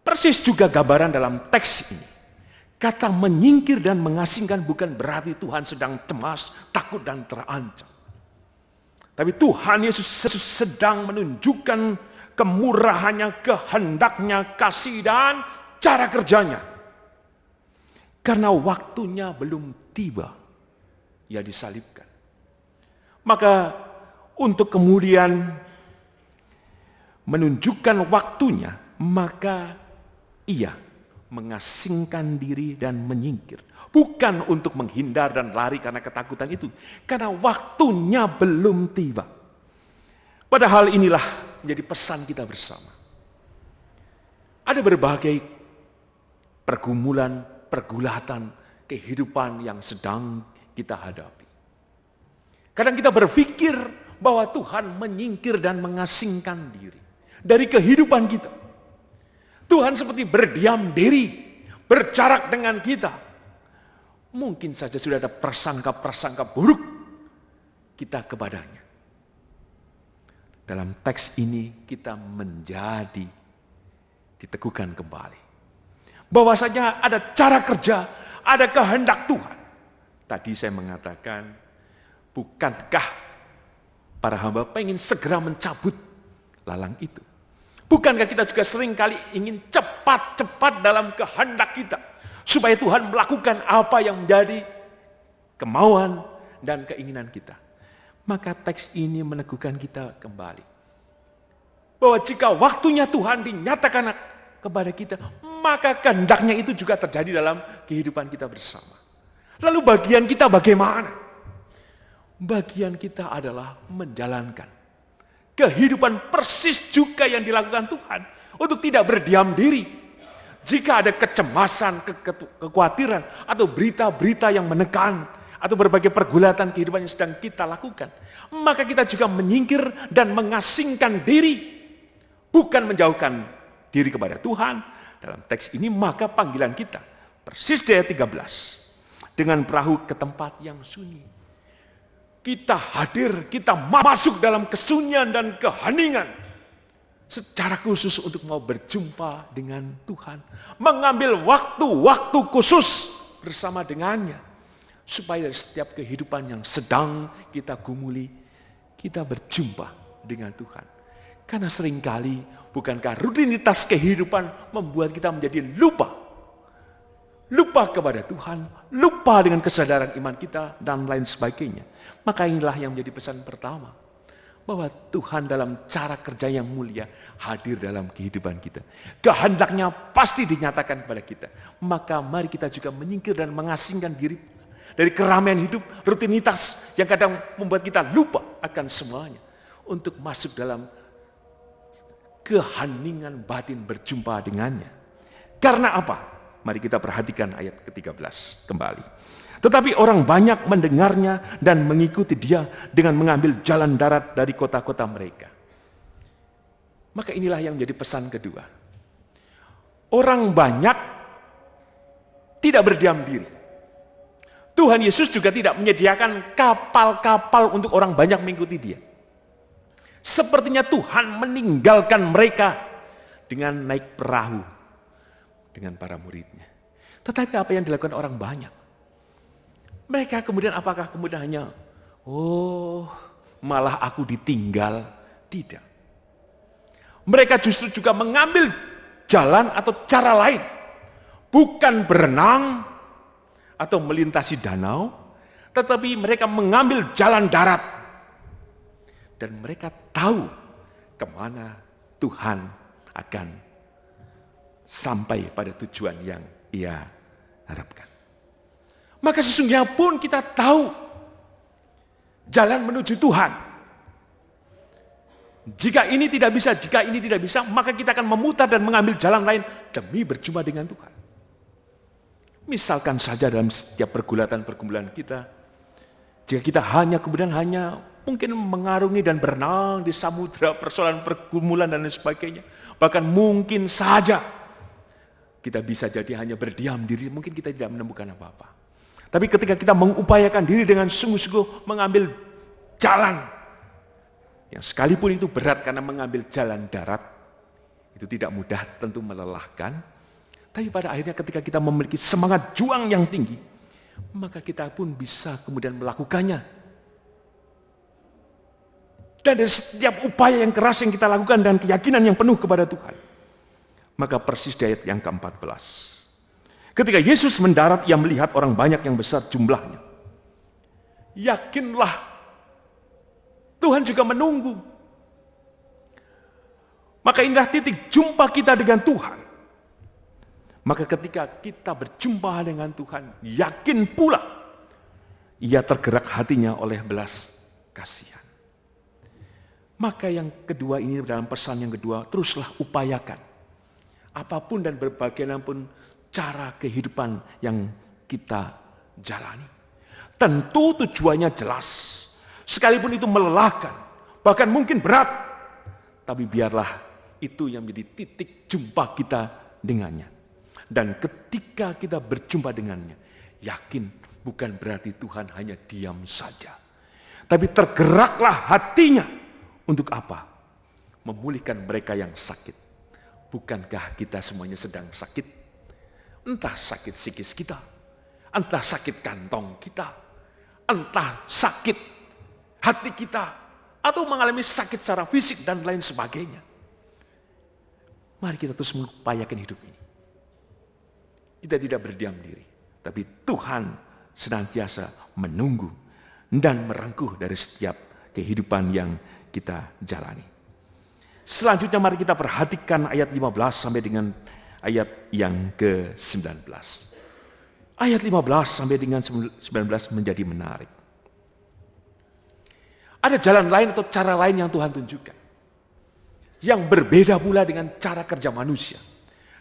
Persis juga gambaran dalam teks ini. Kata menyingkir dan mengasingkan bukan berarti Tuhan sedang cemas, takut dan terancam. Tapi Tuhan Yesus sedang menunjukkan kemurahannya, kehendaknya, kasih dan cara kerjanya. Karena waktunya belum tiba, ia disalibkan. Maka untuk kemudian menunjukkan waktunya, maka ia mengasingkan diri dan menyingkir. Bukan untuk menghindar dan lari karena ketakutan itu. Karena waktunya belum tiba. Padahal inilah menjadi pesan kita bersama. Ada berbagai pergumulan, pergulatan, kehidupan yang sedang kita hadapi. Kadang kita berpikir bahwa Tuhan menyingkir dan mengasingkan diri dari kehidupan kita. Tuhan seperti berdiam diri, berjarak dengan kita. Mungkin saja sudah ada prasangka-prasangka buruk kita kepadanya. Dalam teks ini kita menjadi diteguhkan kembali. Bahwasanya ada cara kerja, ada kehendak Tuhan. Tadi saya mengatakan, bukankah para hamba pengen segera mencabut lalang itu? Bukankah kita juga seringkali ingin cepat-cepat dalam kehendak kita, supaya Tuhan melakukan apa yang menjadi kemauan dan keinginan kita. Maka teks ini meneguhkan kita kembali. Bahwa jika waktunya Tuhan dinyatakan kepada kita, maka kehendaknya itu juga terjadi dalam kehidupan kita bersama. Lalu bagian kita bagaimana? Bagian kita adalah menjalankan kehidupan persis juga yang dilakukan Tuhan. Untuk tidak berdiam diri. Jika ada kecemasan, kekhawatiran, atau berita-berita yang menekan, atau berbagai pergulatan kehidupan yang sedang kita lakukan, maka kita juga menyingkir dan mengasingkan diri. Bukan menjauhkan diri kepada Tuhan. Dalam teks ini maka panggilan kita, persis di ayat 13. Dengan perahu ke tempat yang sunyi. Kita hadir, kita masuk dalam kesunyian dan keheningan. Secara khusus untuk mau berjumpa dengan Tuhan. Mengambil waktu-waktu khusus bersama dengannya. Supaya dari setiap kehidupan yang sedang kita gumuli, kita berjumpa dengan Tuhan. Karena seringkali, bukankah rutinitas kehidupan membuat kita menjadi lupa. Lupa kepada Tuhan, lupa dengan kesadaran iman kita, dan lain sebagainya. Maka inilah yang menjadi pesan pertama. Bahwa Tuhan dalam cara kerja yang mulia hadir dalam kehidupan kita. Kehendaknya pasti dinyatakan kepada kita. Maka mari kita juga menyingkir dan mengasingkan diri dari keramaian hidup, rutinitas yang kadang membuat kita lupa akan semuanya. Untuk masuk dalam keheningan batin berjumpa dengannya. Karena apa? Mari kita perhatikan ayat ke-13 kembali. Tetapi orang banyak mendengarnya dan mengikuti dia dengan mengambil jalan darat dari kota-kota mereka. Maka inilah yang menjadi pesan kedua. Orang banyak tidak berdiam diri. Tuhan Yesus juga tidak menyediakan kapal-kapal untuk orang banyak mengikuti dia. Sepertinya Tuhan meninggalkan mereka dengan naik perahu dengan para muridnya. Tetapi apa yang dilakukan orang banyak? Mereka kemudian apakah kemudian hanya, malah aku ditinggal? Tidak. Mereka justru juga mengambil jalan atau cara lain. Bukan berenang atau melintasi danau, tetapi mereka mengambil jalan darat. Dan mereka tahu kemana Tuhan akan sampai pada tujuan yang ia harapkan. Maka sesungguhnya pun kita tahu jalan menuju Tuhan. Jika ini tidak bisa, maka kita akan memutar dan mengambil jalan lain demi berjumpa dengan Tuhan. Misalkan saja dalam setiap pergulatan-pergumulan kita, jika kita kemudian hanya mungkin mengarungi dan berenang di samudera persoalan pergumulan dan lain sebagainya. Bahkan mungkin saja kita bisa jadi hanya berdiam diri, mungkin kita tidak menemukan apa-apa. Tapi ketika kita mengupayakan diri dengan sungguh-sungguh mengambil jalan Yang sekalipun itu berat karena mengambil jalan darat, itu tidak mudah, tentu melelahkan. Tapi pada akhirnya ketika kita memiliki semangat juang yang tinggi, maka kita pun bisa kemudian melakukannya. Dan dari setiap upaya yang keras yang kita lakukan dan keyakinan yang penuh kepada Tuhan, maka persis di ayat yang ke-14. Ketika Yesus mendarat, ia melihat orang banyak yang besar jumlahnya. Yakinlah, Tuhan juga menunggu. Maka inilah titik jumpa kita dengan Tuhan. Maka ketika kita berjumpa dengan Tuhan, yakin pula ia tergerak hatinya oleh belas kasihan. Maka yang kedua ini, dalam pesan yang kedua, teruslah upayakan. Apapun dan berbagianapun cara kehidupan yang kita jalani. Tentu tujuannya jelas. Sekalipun itu melelahkan, bahkan mungkin berat. Tapi biarlah itu yang menjadi titik jumpa kita dengannya. Dan ketika kita berjumpa dengannya, yakin bukan berarti Tuhan hanya diam saja. Tapi tergeraklah hatinya. Untuk apa? Memulihkan mereka yang sakit. Bukankah kita semuanya sedang sakit? Entah sakit psikis kita, entah sakit kantong kita, entah sakit hati kita, atau mengalami sakit secara fisik dan lain sebagainya. Mari kita terus mengupayakan hidup ini. Kita tidak berdiam diri, tapi Tuhan senantiasa menunggu dan merengkuh dari setiap kehidupan yang kita jalani. Selanjutnya mari kita perhatikan ayat 15 sampai dengan ayat yang ke-19. Ayat 15 sampai dengan 19 menjadi menarik. Ada jalan lain atau cara lain yang Tuhan tunjukkan. Yang berbeda pula dengan cara kerja manusia.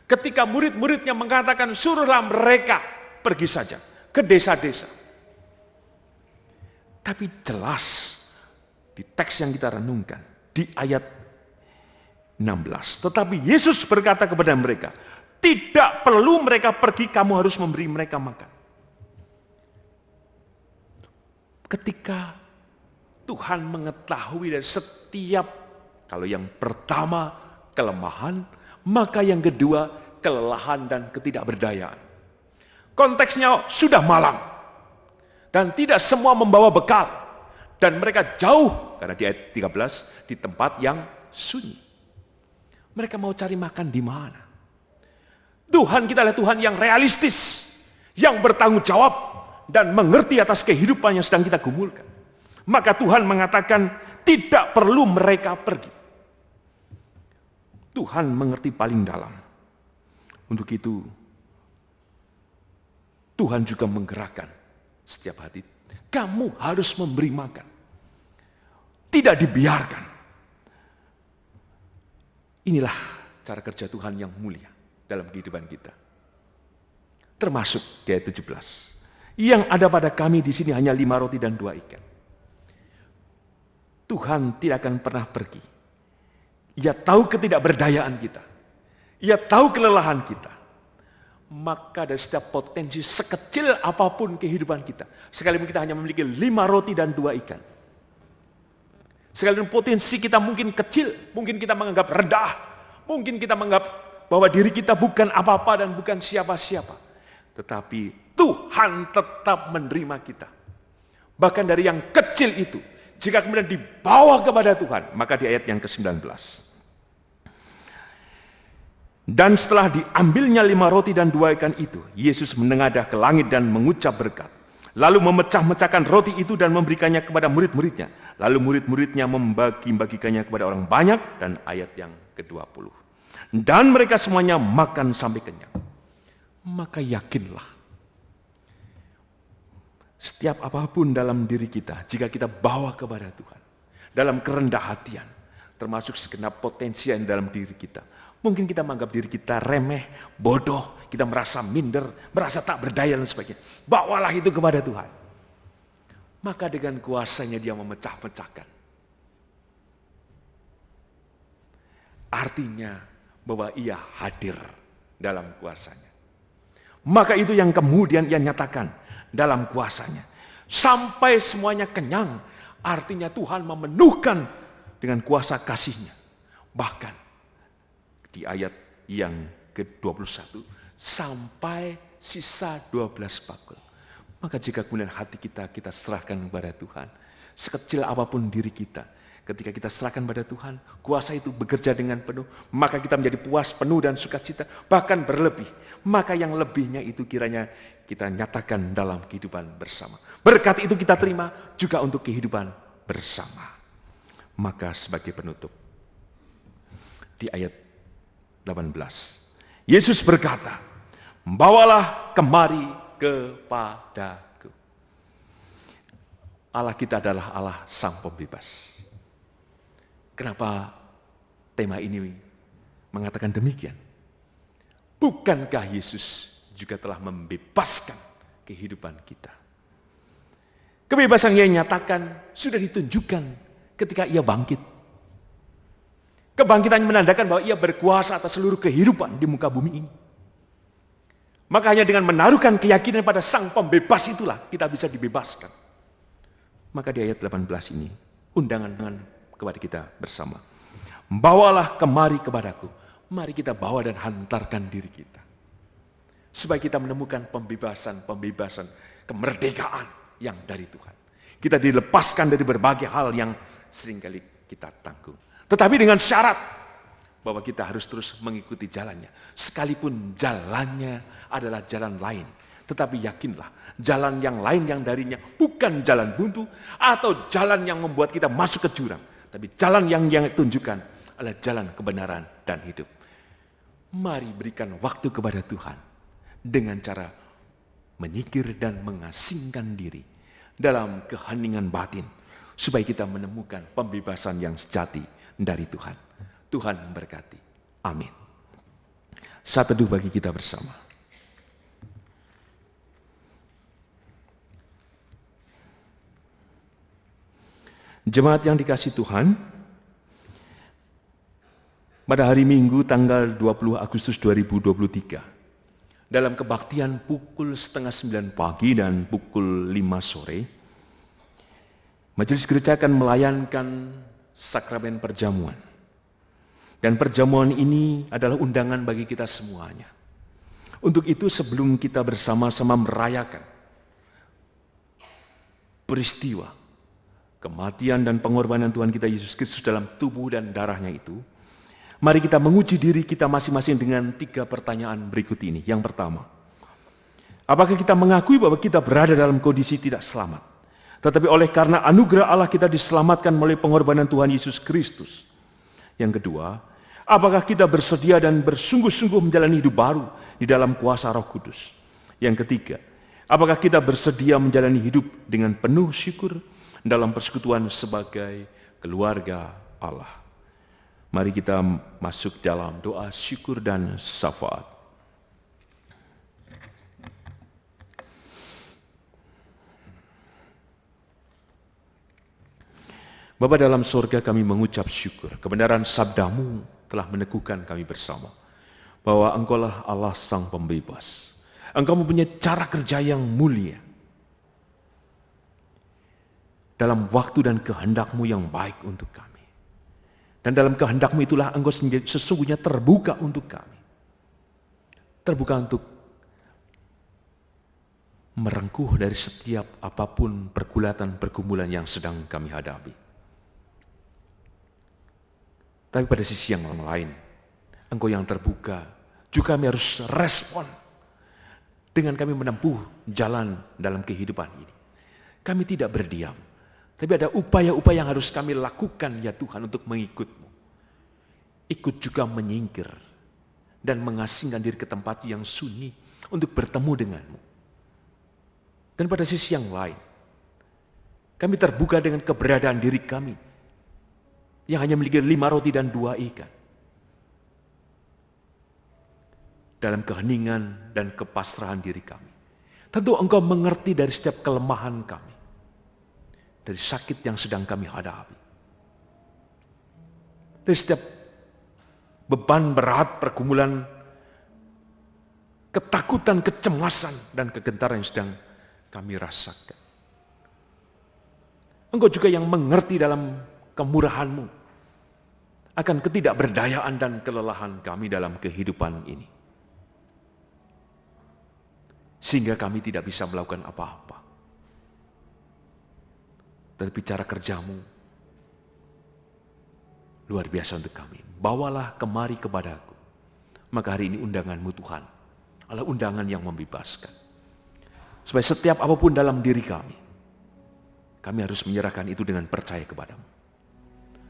Ketika murid-muridnya mengatakan, suruhlah mereka pergi saja ke desa-desa. Tapi jelas di teks yang kita renungkan, di ayat 16. Tetapi Yesus berkata kepada mereka, tidak perlu mereka pergi, kamu harus memberi mereka makan. Ketika Tuhan mengetahui dari setiap, kalau yang pertama kelemahan, maka yang kedua kelelahan dan ketidakberdayaan. Konteksnya sudah malam dan tidak semua membawa bekal dan mereka jauh, karena di ayat 13 di tempat yang sunyi. Mereka mau cari makan di mana? Tuhan kita adalah Tuhan yang realistis, yang bertanggung jawab dan mengerti atas kehidupan yang sedang kita gumulkan. Maka Tuhan mengatakan tidak perlu mereka pergi. Tuhan mengerti paling dalam. Untuk itu, Tuhan juga menggerakkan setiap hati. Kamu harus memberi makan. Tidak dibiarkan. Inilah cara kerja Tuhan yang mulia dalam kehidupan kita. Termasuk di ayat 17. Yang ada pada kami di sini hanya 5 roti dan 2 ikan. Tuhan tidak akan pernah pergi. Ia tahu ketidakberdayaan kita. Ia tahu kelelahan kita. Maka dari setiap potensi sekecil apapun kehidupan kita, sekalipun kita hanya memiliki 5 roti dan 2 ikan. Sekalipun potensi kita mungkin kecil, mungkin kita menganggap rendah, mungkin kita menganggap bahwa diri kita bukan apa-apa dan bukan siapa-siapa. Tetapi Tuhan tetap menerima kita. Bahkan dari yang kecil itu, jika kemudian dibawa kepada Tuhan, maka di ayat yang ke-19. Dan setelah diambilnya 5 roti dan 2 ikan itu, Yesus menengadah ke langit dan mengucap berkat. Lalu memecah-mecahkan roti itu dan memberikannya kepada murid-muridnya. Lalu murid-muridnya membagi-bagikannya kepada orang banyak, dan ayat yang ke-20. Dan mereka semuanya makan sampai kenyang. Maka yakinlah, setiap apapun dalam diri kita, jika kita bawa kepada Tuhan, dalam kerendah hatian, termasuk segenap potensi yang dalam diri kita. Mungkin kita menganggap diri kita remeh, bodoh, kita merasa minder, merasa tak berdaya dan sebagainya. Bawalah itu kepada Tuhan. Maka dengan kuasanya dia memecah-mecahkan. Artinya bahwa ia hadir dalam kuasanya. Maka itu yang kemudian ia nyatakan dalam kuasanya. Sampai semuanya kenyang, artinya Tuhan memenuhkan dengan kuasa kasih-Nya. Bahkan di ayat yang ke-21 sampai sisa 12 bakul. Maka jika kemudian hati kita serahkan kepada Tuhan, sekecil apapun diri kita, ketika kita serahkan pada Tuhan, kuasa itu bekerja dengan penuh, maka kita menjadi puas, penuh dan sukacita, bahkan berlebih. Maka yang lebihnya itu kiranya kita nyatakan dalam kehidupan bersama. Berkat itu kita terima juga untuk kehidupan bersama. Maka sebagai penutup, di ayat 18, Yesus berkata, "Bawalah kemari kepadaku." Allah kita adalah Allah Sang Pembebas. Kenapa tema ini mengatakan demikian? Bukankah Yesus juga telah membebaskan kehidupan kita? Kebebasan yang nyatakan sudah ditunjukkan ketika Ia bangkit. Kebangkitannya menandakan bahwa Ia berkuasa atas seluruh kehidupan di muka bumi ini. Maka hanya dengan menaruhkan keyakinan pada Sang Pembebas itulah kita bisa dibebaskan. Maka di ayat 18 ini, undangan kepada kita bersama. Bawalah kemari kepadaku. Mari kita bawa dan hantarkan diri kita. Supaya kita menemukan pembebasan, kemerdekaan yang dari Tuhan. Kita dilepaskan dari berbagai hal yang seringkali kita tanggung. Tetapi dengan syarat bahwa kita harus terus mengikuti jalannya. Sekalipun jalannya adalah jalan lain. Tetapi yakinlah, jalan yang lain yang darinya bukan jalan buntu atau jalan yang membuat kita masuk ke jurang. Tapi jalan yang tunjukkan adalah jalan kebenaran dan hidup. Mari berikan waktu kepada Tuhan dengan cara menyingkir dan mengasingkan diri dalam keheningan batin. Supaya kita menemukan pembebasan yang sejati dari Tuhan. Tuhan memberkati. Amin. Saat teduh bagi kita bersama. Jemaat yang dikasihi Tuhan, pada hari Minggu tanggal 20 Agustus 2023, dalam kebaktian pukul 8:30 pagi dan pukul 5 sore, Majelis Gereja akan melayankan sakramen perjamuan. Dan perjamuan ini adalah undangan bagi kita semuanya. Untuk itu sebelum kita bersama-sama merayakan peristiwa kematian dan pengorbanan Tuhan kita Yesus Kristus dalam tubuh dan darahnya itu, mari kita menguji diri kita masing-masing dengan 3 pertanyaan berikut ini. Yang pertama, apakah kita mengakui bahwa kita berada dalam kondisi tidak selamat? Tetapi oleh karena anugerah Allah kita diselamatkan melalui pengorbanan Tuhan Yesus Kristus. Yang kedua, apakah kita bersedia dan bersungguh-sungguh menjalani hidup baru di dalam kuasa Roh Kudus? Yang ketiga, apakah kita bersedia menjalani hidup dengan penuh syukur dalam persekutuan sebagai keluarga Allah? Mari kita masuk dalam doa syukur dan syafaat. Bapa dalam sorga, kami mengucap syukur. Kebenaran sabdamu telah meneguhkan kami bersama. Bahwa Engkaulah Allah Sang Pembebas. Engkau mempunyai cara kerja yang mulia. Dalam waktu dan kehendak-Mu yang baik untuk kami. Dan dalam kehendak-Mu itulah Engkau sesungguhnya terbuka untuk kami. Terbuka untuk merengkuh dari setiap apapun pergulatan-pergumulan yang sedang kami hadapi. Tapi pada sisi yang lain, Engkau yang terbuka, juga kami harus respon dengan kami menempuh jalan dalam kehidupan ini. Kami tidak berdiam, tapi ada upaya-upaya yang harus kami lakukan ya Tuhan untuk mengikut-Mu. Ikut juga menyingkir dan mengasingkan diri ke tempat yang sunyi untuk bertemu dengan-Mu. Dan pada sisi yang lain, kami terbuka dengan keberadaan diri kami yang hanya memiliki 5 roti dan 2 ikan. Dalam keheningan dan kepasrahan diri kami. Tentu Engkau mengerti dari setiap kelemahan kami. Dari sakit yang sedang kami hadapi. Dari setiap beban berat, pergumulan, ketakutan, kecemasan, dan kegentaran yang sedang kami rasakan. Engkau juga yang mengerti dalam kemurahan-Mu akan ketidakberdayaan dan kelelahan kami dalam kehidupan ini. Sehingga kami tidak bisa melakukan apa-apa. Tetapi cara kerjamu luar biasa untuk kami. Bawalah kemari kepadaku. Maka hari ini undanganmu Tuhan adalah undangan yang membebaskan. Supaya setiap apapun dalam diri kami harus menyerahkan itu dengan percaya kepadamu.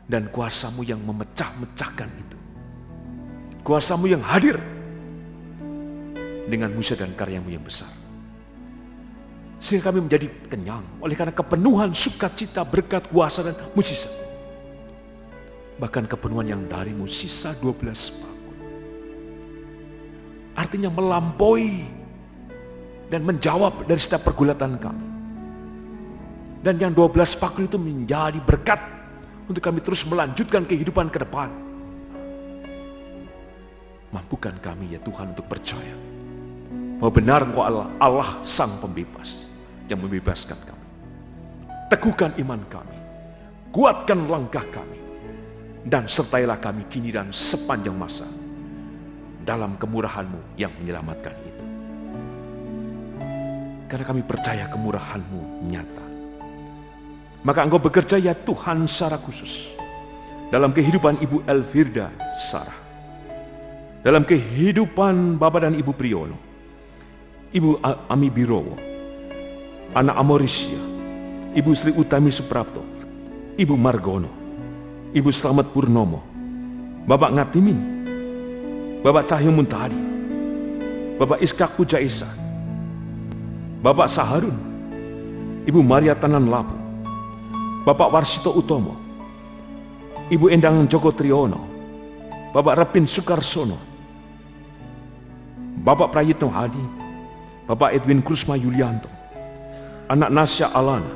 Dan kuasamu yang memecah-mecahkan itu. Kuasamu yang hadir dengan mujizat dan karyamu yang besar. Sehingga kami menjadi kenyang oleh karena kepenuhan sukacita, berkat, kuasa dan mujizat. Bahkan kepenuhan yang darimu sisa 12 pakul. Artinya melampaui dan menjawab dari setiap pergulatan kami. Dan yang 12 pakul itu menjadi berkat untuk kami terus melanjutkan kehidupan ke depan. Mampukan kami ya Tuhan untuk percaya bahwa benar Engkau Allah Sang Pembebas yang membebaskan kami. Teguhkan iman kami, kuatkan langkah kami, dan sertailah kami kini dan sepanjang masa dalam kemurahan-Mu yang menyelamatkan itu. Karena kami percaya kemurahan-Mu nyata. Maka Engkau bekerja ya Tuhan secara khusus dalam kehidupan Ibu Elvirda Sarah, dalam kehidupan Bapak dan Ibu Priyono, Ibu Ami Birowo, anak Amorisia, Ibu Sri Utami Suprapto, Ibu Margono, Ibu Slamet Purnomo, Bapak Ngatimin, Bapak Cahyo Muntadi, Bapak Iskak Pujaisa, Bapak Saharun, Ibu Maria Tanan Lapu, Bapak Warsito Utomo, Ibu Endang Joko Triyono, Bapak Repin Sukarsono, Bapak Prayitno Hadi, Bapak Edwin Krusma Yulianto, anak Nasya Alana,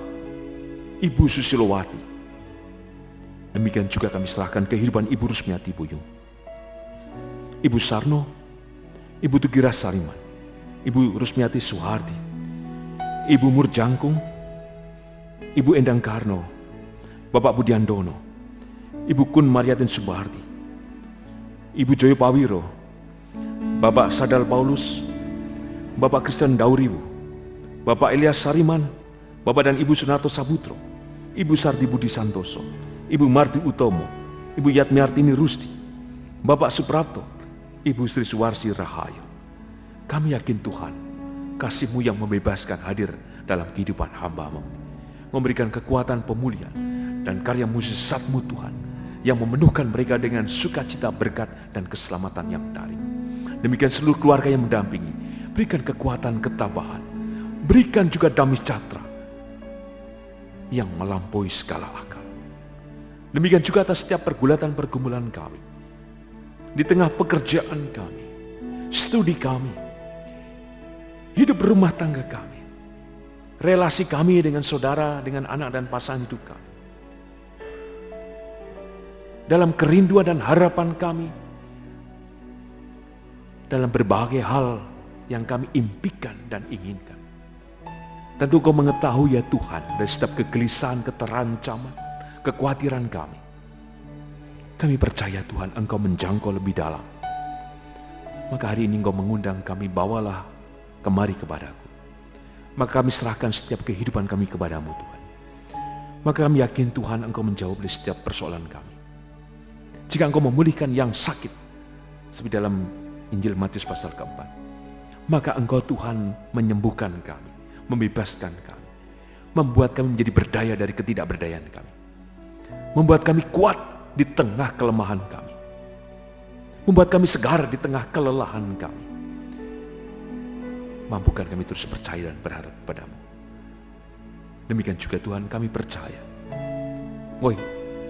Ibu Susilowati. Demikian juga kami serahkan kehidupan Ibu Rusmiati Buyung, Ibu Sarno, Ibu Tugira Sariman, Ibu Rusmiati Suhardi, Ibu Murjangkung, Ibu Endang Karno, Bapak Budiandono, Ibu Kun Mariatin Subardi, Ibu Joyo Pawiro, Bapak Sadal Paulus, Bapak Kristen Dauriwu, Bapak Elias Sariman, Bapak dan Ibu Sunarto Sabutro, Ibu Sardi Budi Santoso, Ibu Marti Utomo, Ibu Yatmiartini Rusdi, Bapak Suprapto, Ibu Sri Suwarsi Rahayu. Kami yakin Tuhan, kasih-Mu yang membebaskan hadir dalam kehidupan hamba-Mu, memberikan kekuatan pemulihan dan karya mujizat-Mu Tuhan, yang memenuhkan mereka dengan sukacita, berkat dan keselamatan yang dari. Demikian seluruh keluarga yang mendampingi, berikan kekuatan ketabahan, berikan juga damai sejahtera yang melampaui segala akal. Demikian juga atas setiap pergulatan-pergumulan kami, di tengah pekerjaan kami, studi kami, hidup rumah tangga kami, relasi kami dengan saudara, dengan anak dan pasangan hidup kami, dalam kerinduan dan harapan kami, dalam berbagai hal yang kami impikan dan inginkan. Tentu Engkau mengetahui ya Tuhan dari setiap kegelisahan, keterancaman, kekhawatiran kami. Kami percaya Tuhan Engkau menjangkau lebih dalam. Maka hari ini Engkau mengundang kami, bawalah kemari kepadaku. Maka kami serahkan setiap kehidupan kami kepadamu Tuhan. Maka kami yakin Tuhan Engkau menjawab dari setiap persoalan kami. Jika Engkau memulihkan yang sakit, seperti dalam Injil Matius pasal keempat, maka Engkau Tuhan menyembuhkan kami, membebaskan kami, membuat kami menjadi berdaya dari ketidakberdayaan kami, membuat kami kuat di tengah kelemahan kami, membuat kami segar di tengah kelelahan kami. Mampukan kami terus percaya dan berharap padamu. Demikian juga Tuhan kami percaya,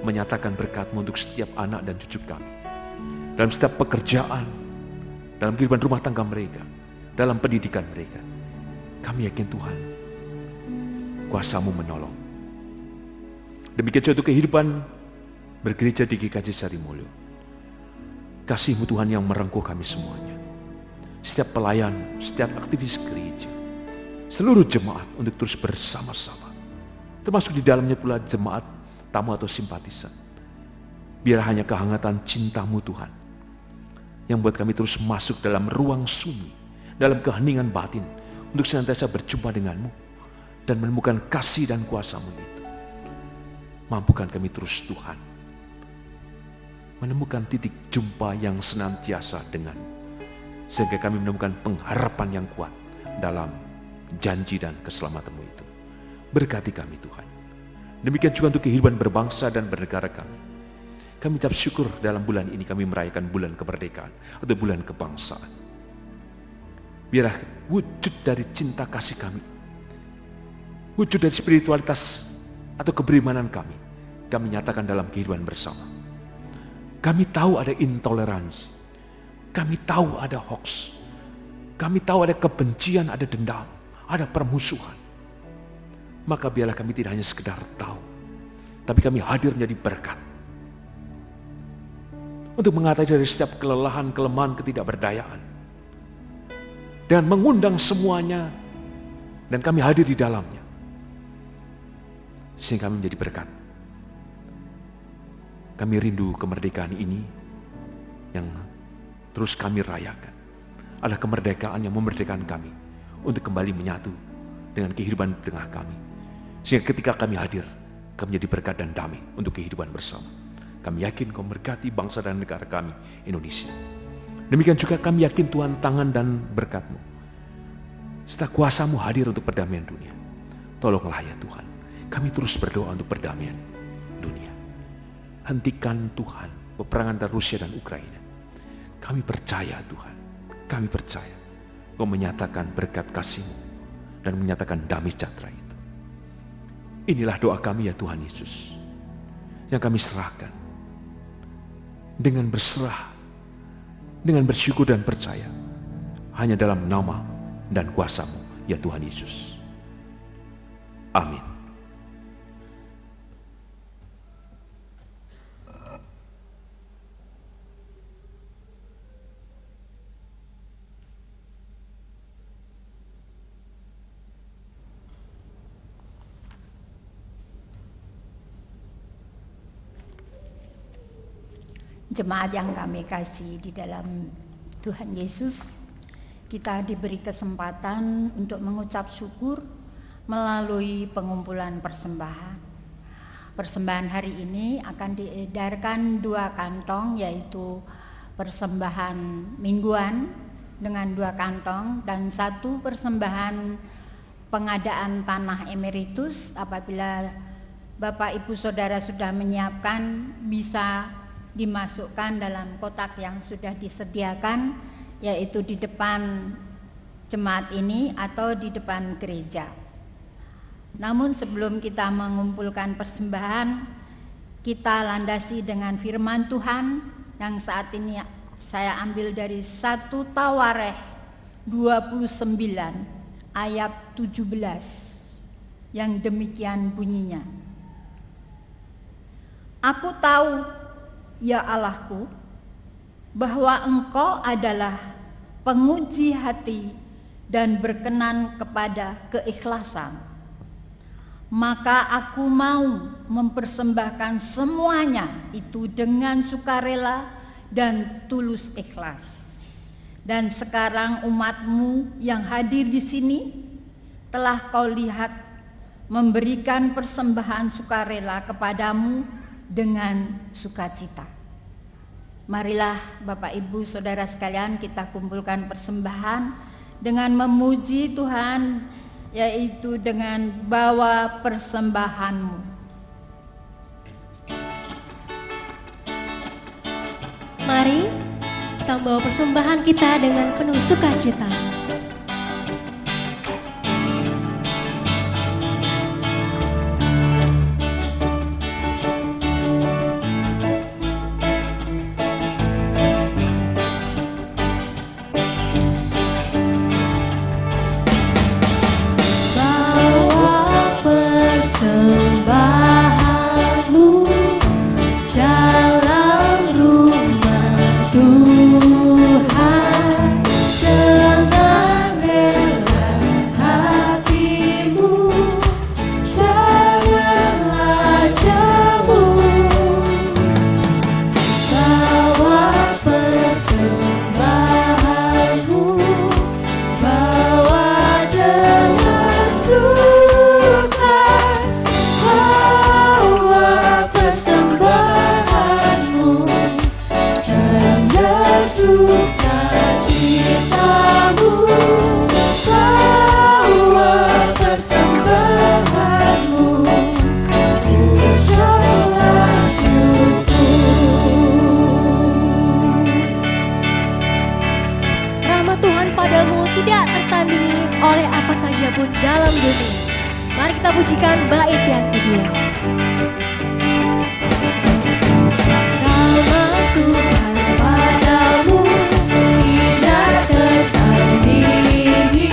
menyatakan berkat-Mu untuk setiap anak dan cucu kami, dalam setiap pekerjaan, dalam kehidupan rumah tangga mereka, dalam pendidikan mereka. Kami yakin Tuhan, kuasa-Mu menolong. Demikian juga untuk kehidupan bergereja di GKJ Sarimulyo. Kasih-Mu Tuhan yang merengkuh kami semuanya, setiap pelayan, setiap aktivis gereja, seluruh jemaat untuk terus bersama-sama, termasuk di dalamnya pula jemaat tamu atau simpatisan, Biar hanya kehangatan cinta-Mu Tuhan yang buat kami terus masuk dalam ruang sunyi, dalam keheningan batin untuk senantiasa berjumpa dengan-Mu dan menemukan kasih dan kuasa-Mu itu. Mampukan kami terus Tuhan menemukan titik jumpa yang senantiasa dengan-Mu, sehingga kami menemukan pengharapan yang kuat dalam janji dan keselamatan-Mu itu. Berkati kami Tuhan. Demikian juga untuk kehidupan berbangsa dan bernegara kami. Kami ucap syukur dalam bulan ini kami merayakan bulan kemerdekaan atau bulan kebangsaan. Biarlah wujud dari cinta kasih kami, wujud dari spiritualitas atau keberimanan kami nyatakan dalam kehidupan bersama. Kami tahu ada intoleransi, kami tahu ada hoax, kami tahu ada kebencian, ada dendam, ada permusuhan. Maka biarlah kami tidak hanya sekedar tahu, tapi kami hadir menjadi berkat untuk mengatasi dari setiap kelelahan, kelemahan, ketidakberdayaan, dan mengundang semuanya, dan kami hadir di dalamnya, sehingga kami menjadi berkat. Kami rindu kemerdekaan ini yang terus kami rayakan, adalah kemerdekaan yang memerdekakan kami untuk kembali menyatu dengan kehidupan di tengah kami, sehingga ketika kami hadir, kami menjadi berkat dan damai untuk kehidupan bersama. Kami yakin Kau memberkati bangsa dan negara kami, Indonesia. Demikian juga kami yakin Tuhan tangan dan berkat-Mu, serta kuasa-Mu hadir untuk perdamaian dunia. Tolonglah ya Tuhan, kami terus berdoa untuk perdamaian dunia. Hentikan Tuhan peperangan antara Rusia dan Ukraina. Kami percaya Tuhan, kami percaya Kau menyatakan berkat kasih-Mu dan menyatakan damai sejahtera itu. Inilah doa kami ya Tuhan Yesus, yang kami serahkan dengan berserah, dengan bersyukur dan percaya hanya dalam nama dan kuasa-Mu ya Tuhan Yesus. Amin. Jemaat yang kami kasih di dalam Tuhan Yesus, kita diberi kesempatan untuk mengucap syukur melalui pengumpulan persembahan. Persembahan hari ini akan diedarkan 2 kantong, yaitu persembahan mingguan dengan 2 kantong dan 1 persembahan pengadaan tanah emeritus. Apabila Bapak Ibu Saudara sudah menyiapkan, bisa dimasukkan dalam kotak yang sudah disediakan, yaitu di depan jemaat ini atau di depan gereja. Namun sebelum kita mengumpulkan persembahan, kita landasi dengan firman Tuhan yang saat ini saya ambil dari 1 Tawarikh 29 ayat 17 yang demikian bunyinya. Aku tahu ya Allahku, bahwa Engkau adalah penguji hati dan berkenan kepada keikhlasan. Maka aku mau mempersembahkan semuanya itu dengan sukarela dan tulus ikhlas. Dan sekarang umat-Mu yang hadir di sini telah Kau lihat memberikan persembahan sukarela kepadamu dengan sukacita. Marilah Bapak Ibu Saudara sekalian, kita kumpulkan persembahan dengan memuji Tuhan, yaitu dengan bawa persembahan-Mu. Mari kita membawa persembahan kita dengan penuh sukacita. Dalam rumah Tuhan, dengan tidak tertandingi oleh apa saja pun dalam dunia. Mari kita pujikan bait yang kedua. Nama Tuhan padamu tidak tertandingi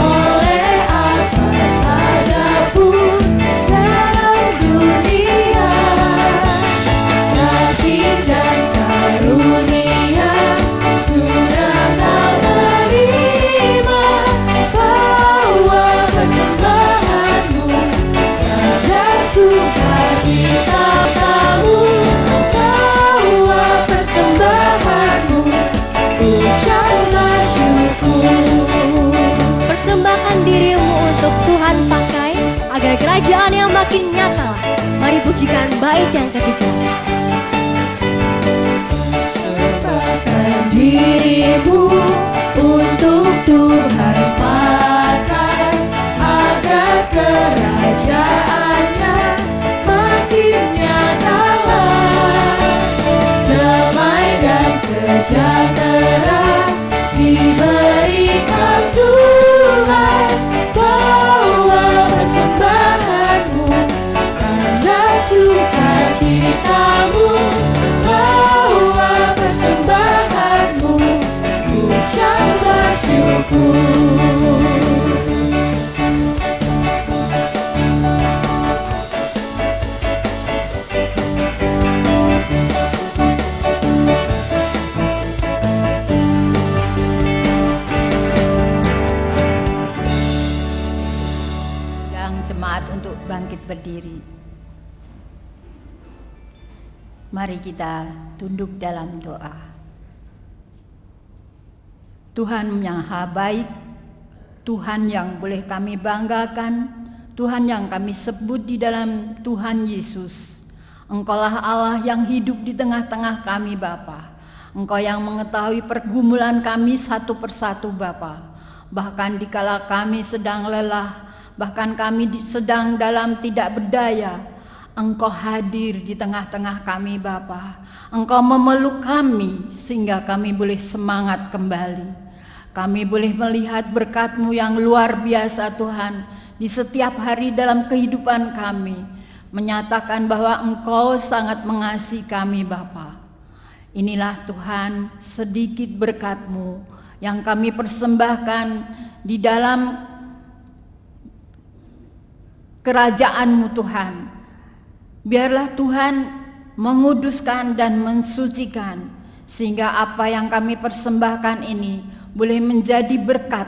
oleh apa saja pun dalam dunia. Kasih dan karunia sudah kau terima, bawa persembahanmu pada sukacita kamu, bawa persembahanmu, ucaplah syukur. Persembahkan dirimu untuk Tuhan pakai agar kerajaan yang makin nyata. Mari pujikan bait yang ketiga. Persembahkan dirimu untuk Tuhan pakai agar kerajaannya makin nyatalah. Damai dan sejahtera diberikan Tuhan, bawa persembahanmu karena sukacitamu, bawa persembahanmu, ucaplah syukur. Jemaat untuk bangkit berdiri. Mari kita tunduk dalam doa. Tuhan yang Maha Baik, Tuhan yang boleh kami banggakan, Tuhan yang kami sebut di dalam Tuhan Yesus. Engkaulah Allah yang hidup di tengah-tengah kami Bapa. Engkau yang mengetahui pergumulan kami satu persatu Bapa. Bahkan dikala kami sedang lelah, bahkan kami sedang dalam tidak berdaya, Engkau hadir di tengah-tengah kami Bapa. Engkau memeluk kami sehingga kami boleh semangat kembali. Kami boleh melihat berkat-Mu yang luar biasa Tuhan di setiap hari dalam kehidupan kami, menyatakan bahwa Engkau sangat mengasihi kami Bapa. Inilah Tuhan sedikit berkat-Mu yang kami persembahkan di dalam kerajaan-Mu Tuhan. Biarlah Tuhan menguduskan dan mensucikan, sehingga apa yang kami persembahkan ini boleh menjadi berkat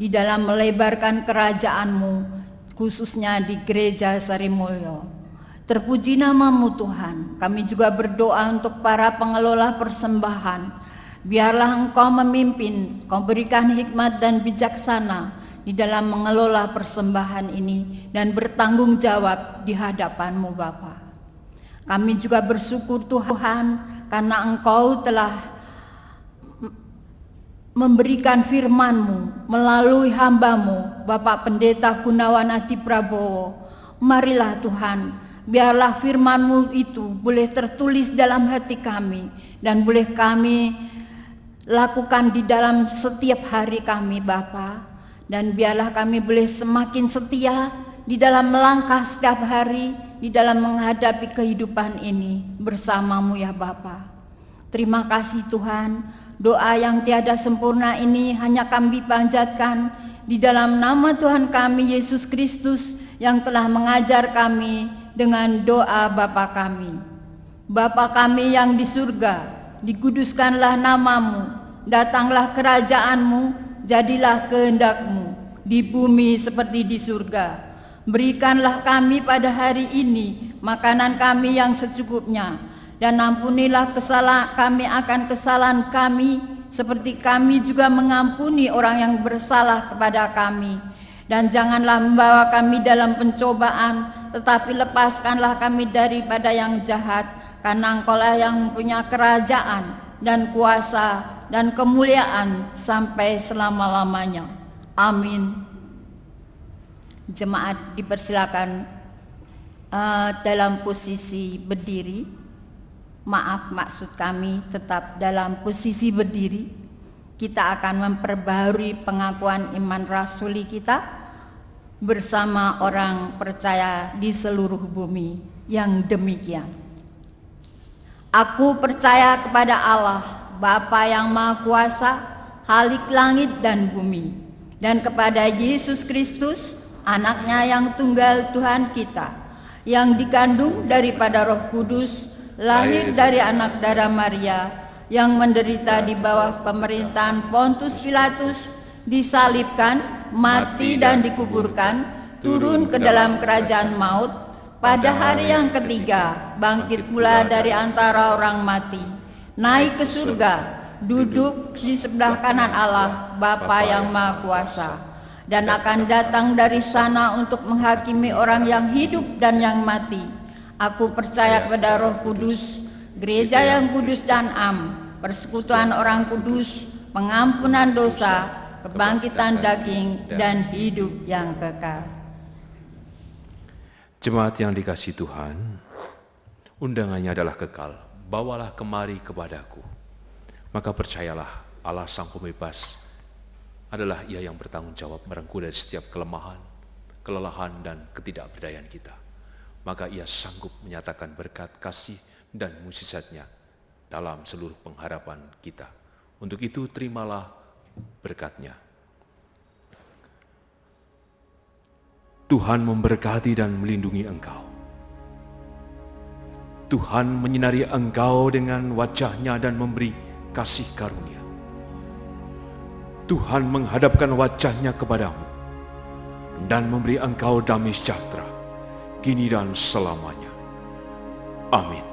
di dalam melebarkan kerajaan-Mu, khususnya di Gereja Sarimulyo. Terpuji nama-Mu Tuhan. Kami juga berdoa untuk para pengelola persembahan. Biarlah Engkau memimpin, Engkau berikan hikmat dan bijaksana di dalam mengelola persembahan ini dan bertanggung jawab di hadapan-Mu Bapa. Kami juga bersyukur Tuhan karena Engkau telah memberikan firman-Mu melalui hamba-Mu Bapak Pendeta Gunawan Adi Prabowo. Marilah Tuhan, biarlah firman-Mu itu boleh tertulis dalam hati kami dan boleh kami lakukan di dalam setiap hari kami Bapa. Dan biarlah kami boleh semakin setia di dalam melangkah setiap hari, di dalam menghadapi kehidupan ini bersama-Mu ya Bapa. Terima kasih Tuhan, doa yang tiada sempurna ini hanya kami panjatkan di dalam nama Tuhan kami Yesus Kristus yang telah mengajar kami dengan doa Bapa kami. Bapa kami yang di surga, dikuduskanlah nama-Mu, datanglah kerajaan-Mu, jadilah kehendak-Mu di bumi seperti di surga. Berikanlah kami pada hari ini makanan kami yang secukupnya, dan ampunilah kami akan kesalahan kami, seperti kami juga mengampuni orang yang bersalah kepada kami. Dan janganlah membawa kami dalam pencobaan, tetapi lepaskanlah kami daripada yang jahat, karena Engkaulah yang punya kerajaan dan kuasa dan kemuliaan sampai selama-lamanya. Amin. Jemaat dipersilakan dalam posisi berdiri. Maaf, maksud kami tetap dalam posisi berdiri. kita akan memperbaharui pengakuan iman rasuli kita bersama orang percaya di seluruh bumi yang demikian. Aku percaya kepada Allah, Bapa yang Maha Kuasa, Khalik langit dan bumi, dan kepada Yesus Kristus, Anaknya yang tunggal Tuhan kita, yang dikandung daripada Roh Kudus, lahir dari anak darah Maria, yang menderita di bawah pemerintahan Pontus Pilatus, disalibkan, mati dan dikuburkan, turun ke dalam kerajaan maut, pada hari yang ketiga bangkit pula dari antara orang mati, naik ke surga, duduk di sebelah kanan Allah Bapa yang Maha Kuasa, dan akan datang dari sana untuk menghakimi orang yang hidup dan yang mati. Aku percaya kepada Roh Kudus, gereja yang kudus dan am, persekutuan orang kudus, pengampunan dosa, kebangkitan daging, dan hidup yang kekal. Jemaat yang dikasihi Tuhan, undangannya adalah kekal. Bawalah kemari kepadaku. Maka percayalah, Allah Sang Pembebas adalah Ia yang bertanggung jawab merengkuh dari setiap kelemahan, kelelahan, dan ketidakberdayaan kita. Maka Ia sanggup menyatakan berkat, kasih, dan mukjizat-Nya dalam seluruh pengharapan kita. Untuk itu terimalah berkat-Nya. Tuhan memberkati dan melindungi engkau. Tuhan menyinari engkau dengan wajah-Nya dan memberi kasih karunia. Tuhan menghadapkan wajah-Nya kepadamu dan memberi engkau damai sejahtera, kini dan selamanya. Amin.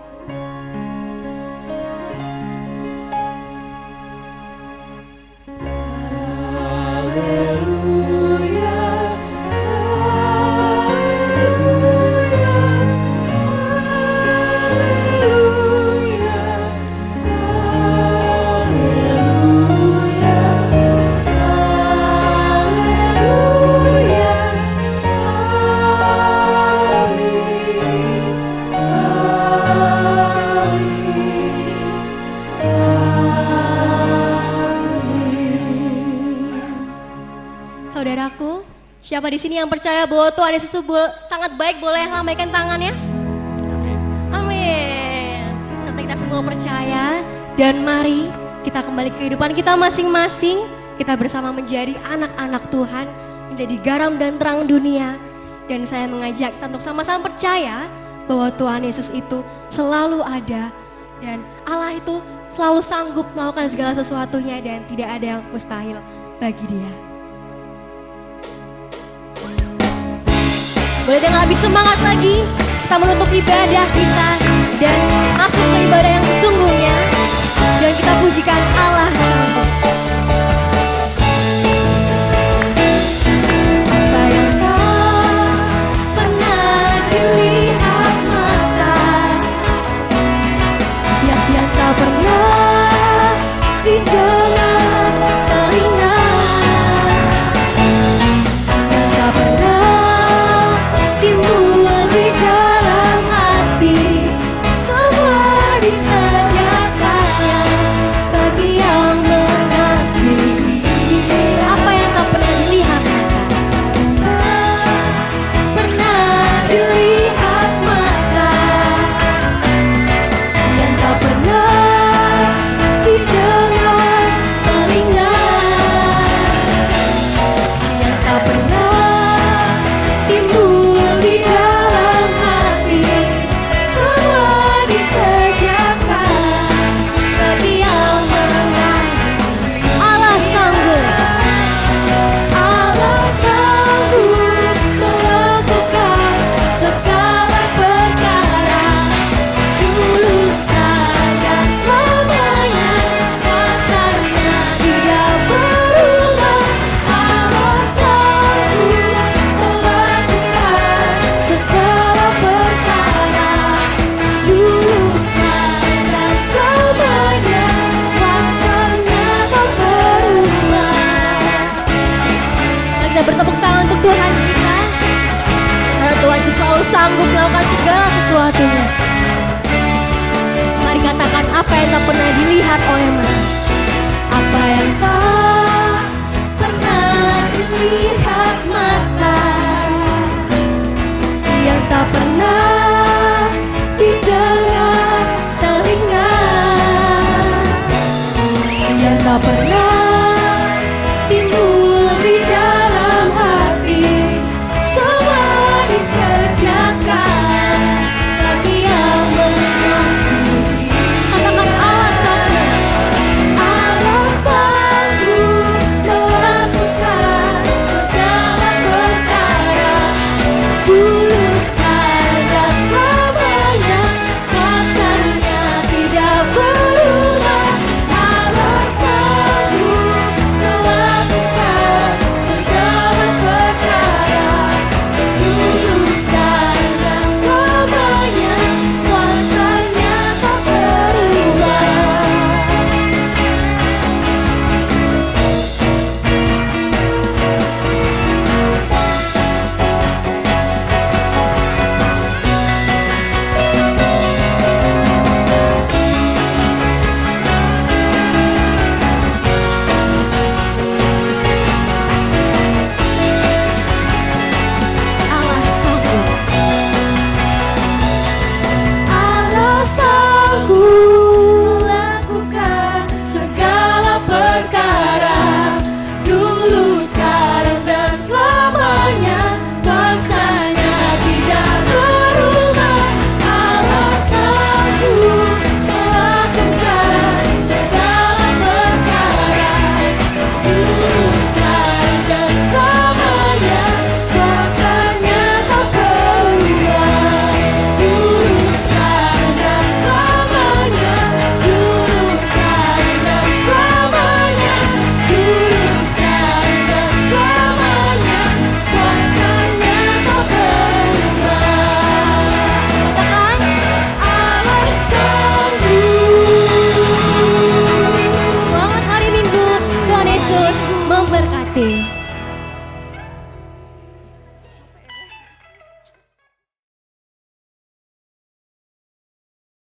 Saudaraku, siapa di sini yang percaya bahwa Tuhan Yesus itu sangat baik, boleh lambaikan tangannya? Amin. Tentu kita semua percaya, dan mari kita kembali ke kehidupan kita masing-masing. Kita bersama menjadi anak-anak Tuhan, menjadi garam dan terang dunia. Dan saya mengajak kita untuk sama-sama percaya bahwa Tuhan Yesus itu selalu ada, dan Allah itu selalu sanggup melakukan segala sesuatunya, dan tidak ada yang mustahil bagi Dia. Boleh dengan lebih semangat lagi kita menutup ibadah kita dan masuk ke ibadah yang sesungguhnya, dan kita pujikan Allah. Apa yang tak pernah dilihat mata, yang tak pernah didengar telinga, yang tak pernah timbul di dalam hati, semua disediakannya bagi yang mengasihi. Apa yang tak pernah dilihat mata, pernah dilihat mata, yang tak pernah didengar telinga, yang tak pernah timbul di dalam hati, semua disediakan bagi yang mengasihi. Allah sanggup melakukan segala perkara, dulu, sekarang, dan selamanya. Kuasa-Nya tidak berubah. Allah sanggup melakukan segala perkara, dulu, sekarang, dan selamanya. Kuasa-Nya tak berubah. Mari kita bertepuk tangan untuk Tuhan kita, karena Tuhan itu selalu sanggup melakukan segala sesuatunya. Mari katakan apa yang tak pernah dilihat oleh mata, apa yang tak pernah dilihat mata, yang tak pernah didengar telinga, yang tak pernah